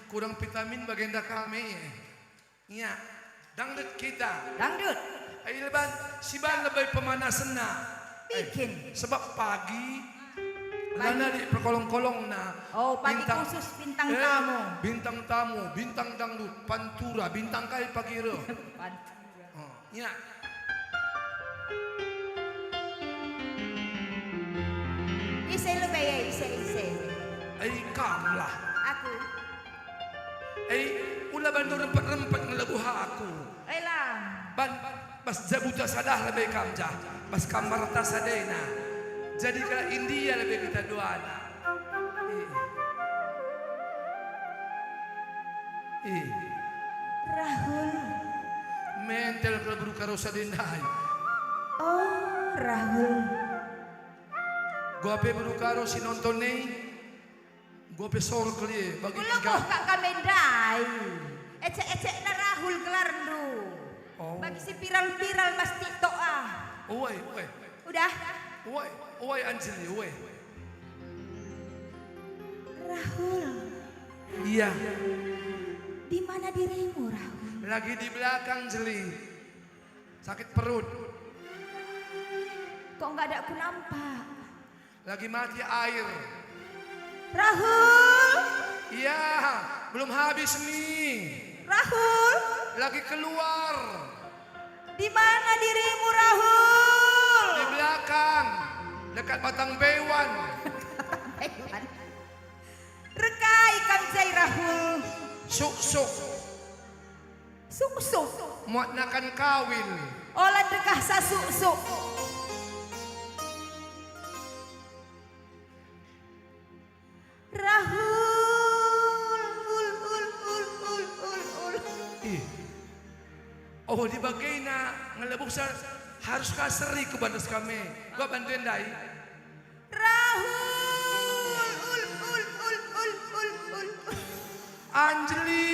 kurang vitamin bagenda kami ya dangdut kita Dangdut. leban si ban lebih pemanasan na Bikin. sebab pagi mana di perkolong-kolong na Oh, pagi khusus bintang tamu. bintang tamu bintang dangdut pantura bintang kai pagi ro ya Ise lu baye, ise. kamlah Aku. ula bandu rempet-rempet ngelebuh aku Lah. bas jabuta sadah lebih kamja bas kamar tas sadena jadi kalau India lebih kita doana Rahul. mental kalau beru karosa dendai Oh, Rahul. gua pe beru karo si nonton nih gua pe sor kali bagi Kulo tiga kok kak kamendai. Ecek-ecek na Rahul kelarndu. Oh. Bagi si viral-viral mas TikTok ah. oi Udah. oi Anjeli oi Rahul. iya Di mana dirimu, Rahul? lagi di belakang Jeli Sakit perut. Kok nggak ada aku nampak? Lagi mati air. Rahul, Iya, belum habis nih. Rahul, Lagi keluar. di mana dirimu Rahul? Di belakang. Dekat batang bewan. Rekai kamsai Rahul. Suk-suk. Suk-suk. Muat nakan kawil. Olah dekah sasuk-suk. Rahul, ul. Ih. Oh, di bagaina ngelebuk harus kaseri ke bandas kami. Gua bantuin dai. Rahul, ul. Anjali,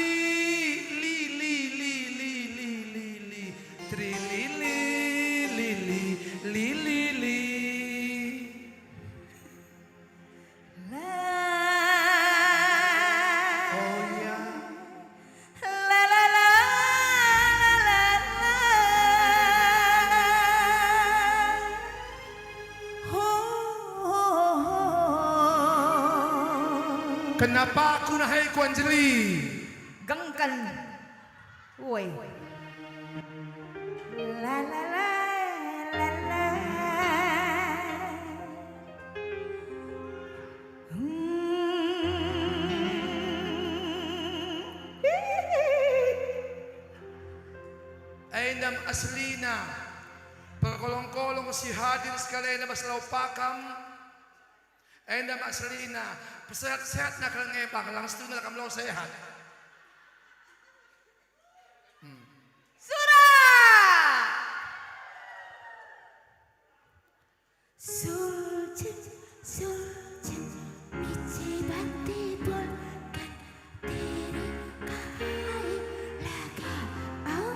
tri li. La. Oh ya, La la la la la. kenapa aku nahai ku Anjali? Gengkan. Woi. La la la la la. Ainam aslina. Perkolong-kolong si hadir sekalian na baslaw pakam. Ainam aslina. Sehat-sehat na kang ngebang. Langsung na kamlaw sehat. Surah. Sultan, mici bati bolkan diri kahai laga au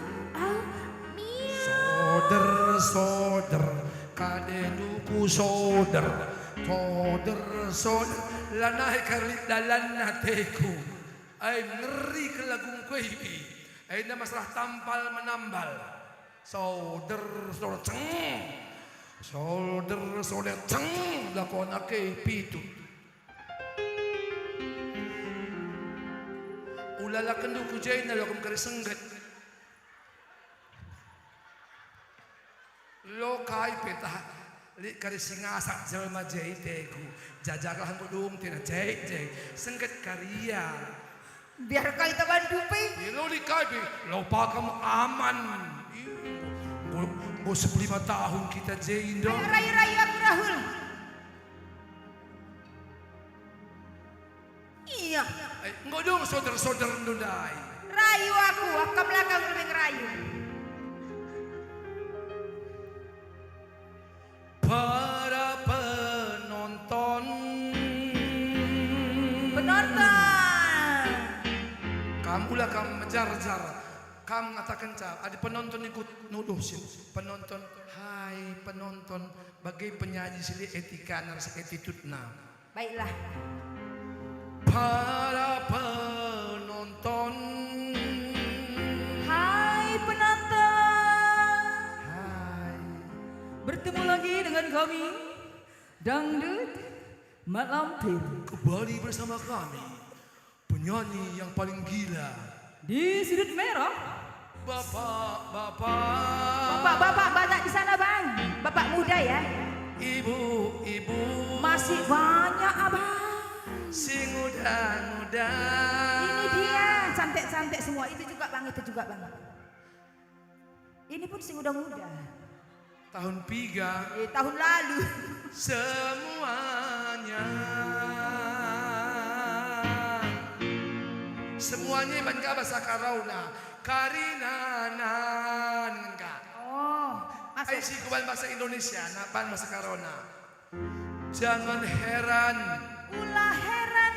miau. Soder, kadenuku soder. Lanai kalit dalan nateku. Ay ngeri ke lagung kuibi. Ay na masalah tampal menambal. Soder, ceng. Soder, ceng. Lakon ake pitu. Ulala kenduku jay na lakum karisenggat. Lo kai peta li kari singasak jalma jay teku jajakahan ko dum tina jay sengket karya Biar kau itu bantu pi. lo li kai pi lo pakam aman bo 15 tahun kita jay dong Rayu aku Rahul. Iya. enggak dong saudara ndai Rayu aku belakang lebih ngerayu. para penonton kamulah kamu menjar-jar kamu mengatakan ada penonton ikut nuduh sih penonton hai penonton bagai penyanyi sili etika narasi attitude na Baiklah. para penonton Hai penonton. hai Bertemu lagi dengan kami Dangdut Malampir kembali bersama kami penyanyi yang paling gila di sudut merah. bapak Bapak banyak di sana bang. Bapak muda ya. ibu Masih banyak abang. si muda Ini dia cantik semua. Itu juga bang. Ini pun si muda-muda. tahun 3 Tahun lalu. semuanya bangga bahasa Karauna karinanan enggak Oh, ay si kuban bahasa Indonesia napan bahasa Karona jangan heran ulah heran.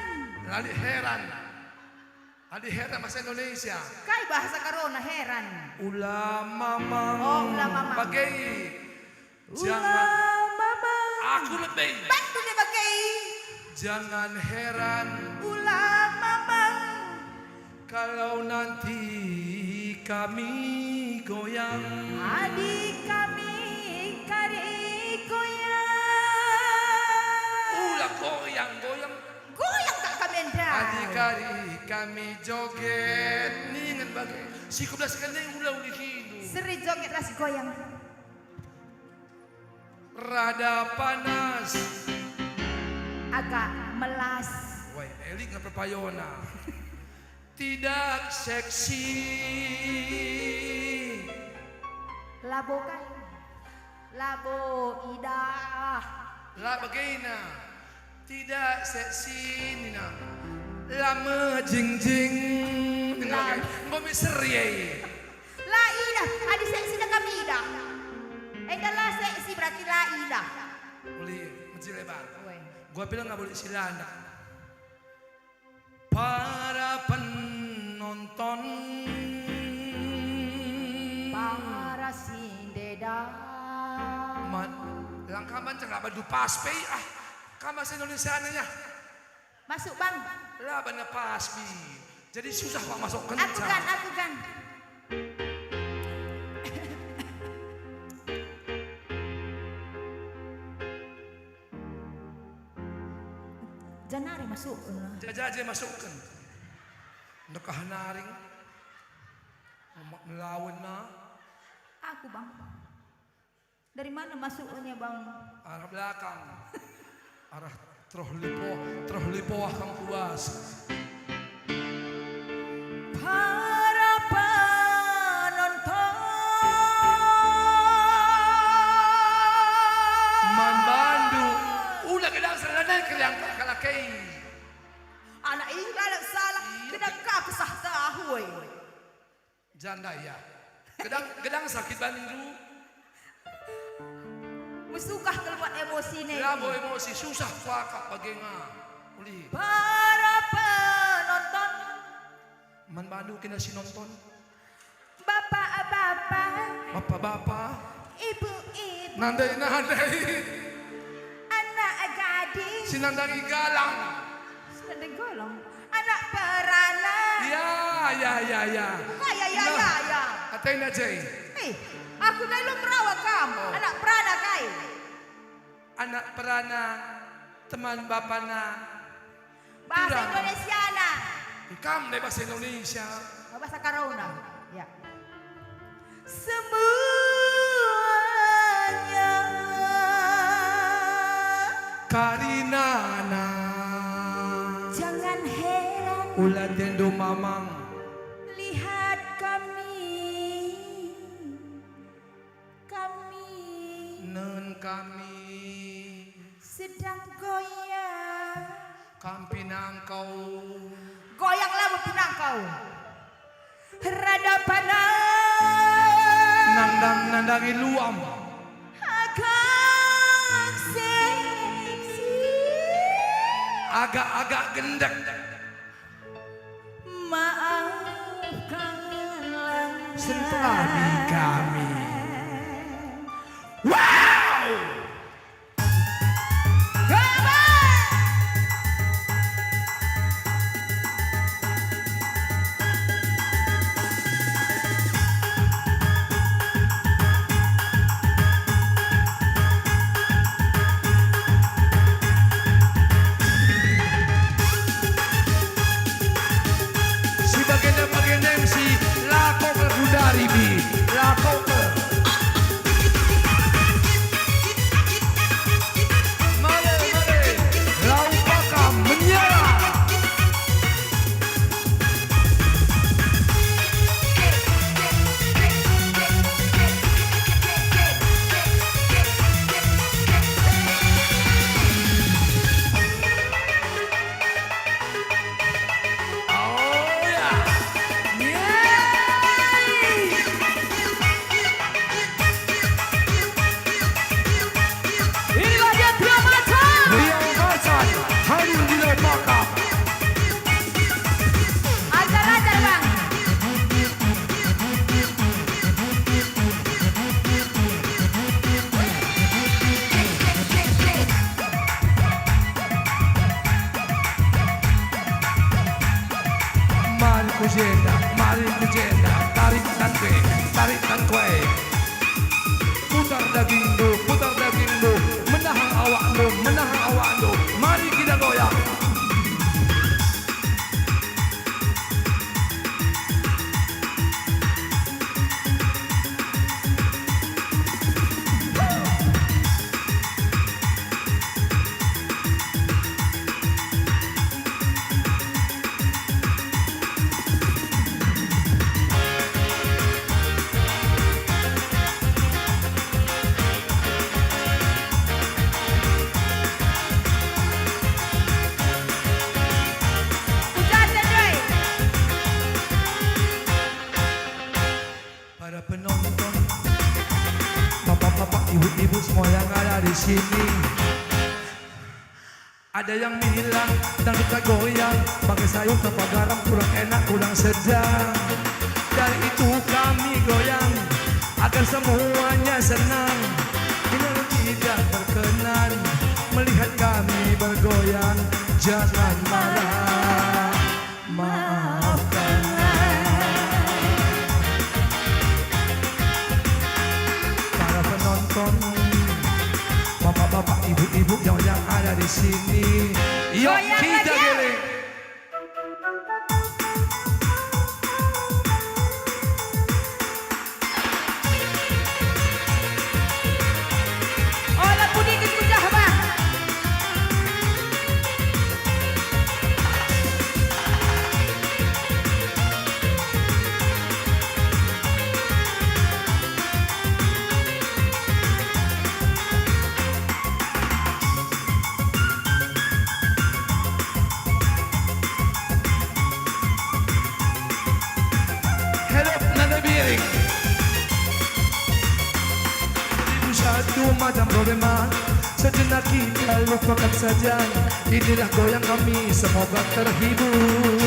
Adi heran bahasa Indonesia Kai bahasa Karona heran. ulah mamang Oh, ulah mamang. bagai jangan Ulah mama. aku lebih Bantu dia pakai. jangan heran Ulah mama. kalau nanti kami goyang. Adik kami kari goyang. Ulah goyang, goyang. Goyang tak kami dah. Adik-adik kami joget. Ningan bagai. Si 12 kandang ulah uli hidup. Seri joget lah si goyang. Rada panas. Agak melas. Woi, elik ngapa payona. Tidak seksi. Labo kan? Labo idah. Lah bagaina. Tidak seksi nina. Lama jing-jing. Ngomong seri. La idah. Adi seksi dah kami idah. Lah seksi berarti la idah. Boleh, masih lebar. Weh. Gua bilang nggak boleh silanda. Para penonton. Para sindeda. Langkah mancang nggak badu paspe ah. Kamu bahasa Indonesia nya. Masuk bang. Lah bana pasbi. Jadi susah pak masuk Aku kencang. kan. Janari masuk. Jaja masukkan. Nekah naring. Melawan na. Aku bang. Dari mana masuknya bang? Arah belakang. Arah troh lipo kang puas. Para penonton. Man bandu. Ulah kedang selanai kaliang kalakai. Anak ini anak salah. Kedang kau kesah hui. Janda ya. Gedang sakit bandu. Musukah keluar emosi nih. Labo emosi susah pakak bagenga. Uli. Para penonton. Man bandu kena si nonton. Bapak-bapak. Bapak-bapak. Ibu-ibu. Nandai. Anak gadis. Si nandai galang. Sedang golong. Anak perana. Ya. Ya. Atain aja. Aku dah lu merawat kamu. Anak perana kai. Anak perana, teman bapana. Bahasa Turang. Indonesia na. Kamu deh bahasa Indonesia. Bahasa Karona. Ya. Semuanya. Karinana. Jangan heran. Ulah tendo mamang. Lihat kami. Nen kami. Sedang goyang. Kampinang kau. Goyanglah berpinang kau. Rada panas. Nandangi luam. Agak seksi. Agak gendek. Maafkanlah. Sentani kami. Wow! Si bagian MC lakok dari bi lakok ibu semua yang ada di sini. Ada yang bilang dangdut tak goyang, pakai sayur tanpa garam, kurang enak, kurang sedang. Dari itu kami goyang agar semuanya senang. Bila tidak berkenan melihat kami bergoyang, jangan marah, maafkanlah. Para penonton, bapak-bapak, ibu-ibu yang ada di sini, yuk Goyang kita lagi. giling. Oh, lagu ni kudah bang. Hello, Nana Biring. 1001 macam problema, sejenak kita lupakan saja. Inilah goyang kami, semoga terhibur.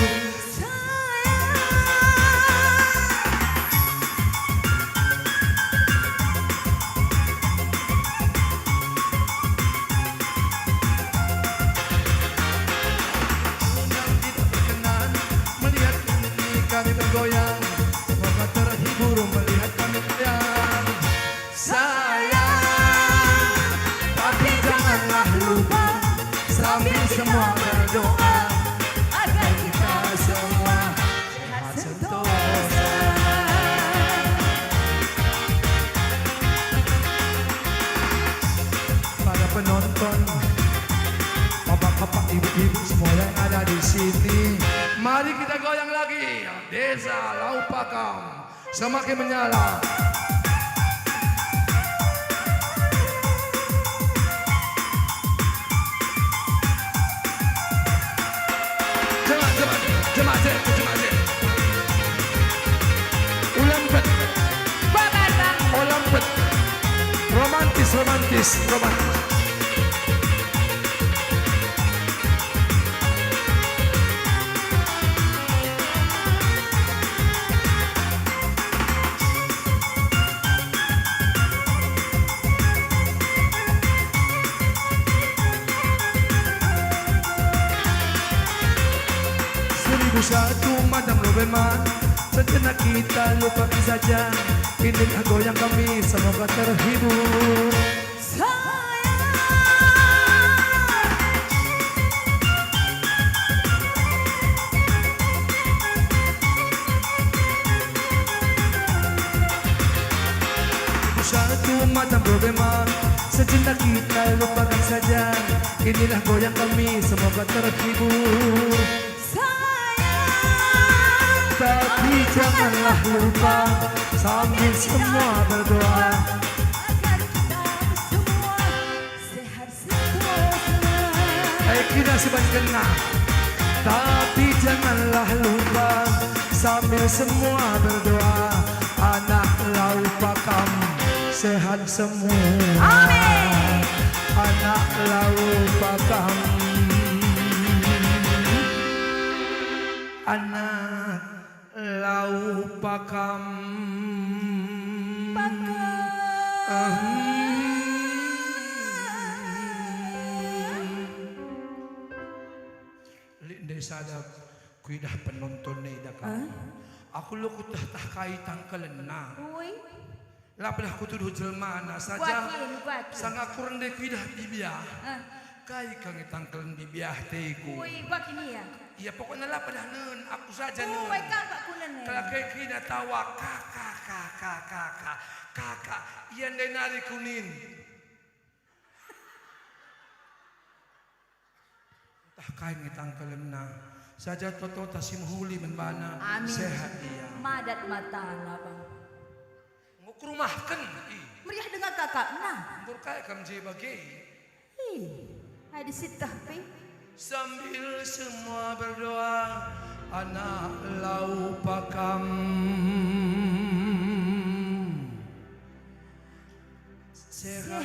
Undang tidak berkenan melihat kami bergoyang, semoga terhibur melihat kami goyang. Sayang, tapi janganlah lupa sambil semua berdoa agar kita semua sehat sentosa. Para penonton, bapak-bapak, ibu-ibu semua yang ada di sini, mari kita goyang lagi. Desa Lau Pakam semakin menyala. Jemaat. Ulampet, Babar bang. Ulampet. Romantis. Satu madam problema, sejenak kita lupakan saja. Inilah goyang kami, semoga terhibur. Satu macam problema, sejenak kita lupakan saja. Inilah goyang kami, semoga terhibur. Tapi janganlah lupa sambil semua berdoa Agar kita semua sehat sentosa. kita sebat kena. Tapi janganlah lupa sambil semua berdoa, anak Lau Pakam sehat semua. Amin. Anak Lau Pakam, anak Lau Pakam. Lindai sadap kuidah penonton ni dah kan. Aku lu kudah tak kaitan kelena. Ui. Laplah aku tuduh jelma na saja. Buat. Sangat kurang dek kuidah bibiah. Kai kang tangkel bibiah teku. Ui, buat ini ya. Iya pokoknya lah pada nun aku saja nun. Ui, kakak kunen ya. Kalau kai kina tawa kakak. Iyan day nari kunin. Entah kai ngitang kelena. Saja toto tasim huli menbana. Amin. Sehat dia. Madat mata bang. Nguk rumahkan. Meriah dengan kakak. Nah. Ngkur kai kam je bagi. Ada situ tapi. Sambil semua berdoa, anak Lau Pakam sehat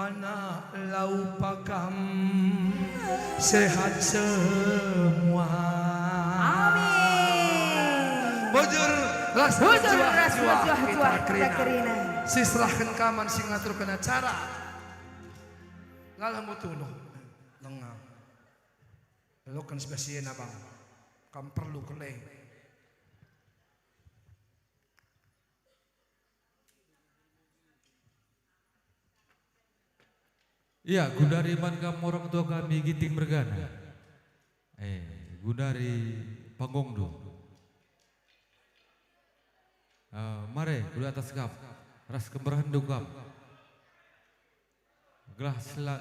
anak lau pakam sehat semua. Amin. Bujur ras Bujur juah ras juah juah kita juah kerina. kita kerina. Siserahkan kaman sing ngaturkeun acara. Ngalah mutunuh. Lengang. Lo kan spesien abang. Kam perlu keleng. Iya, Gundari mankam orang tua kami Ginting Mergana. Gundari Panggongdo. Mare, kudu atas kap. Ras kemerahan dukam. Gelah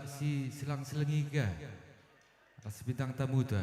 si selang selengiga. Ras bintang tamuta.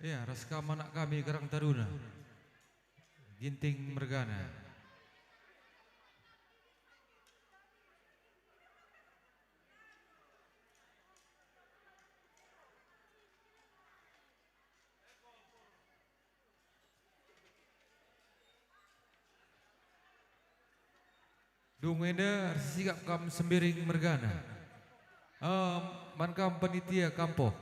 Ya, raskam anak kami Karang Taruna. Ginting Mergana. Dungenda sikap kam sembiring Mergana. Mankam panitia kampo.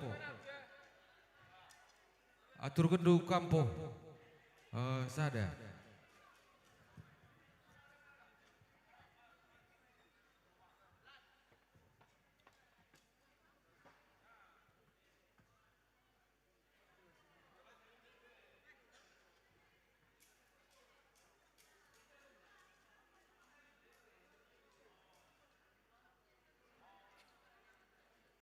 Atur kendu kampo. Sada.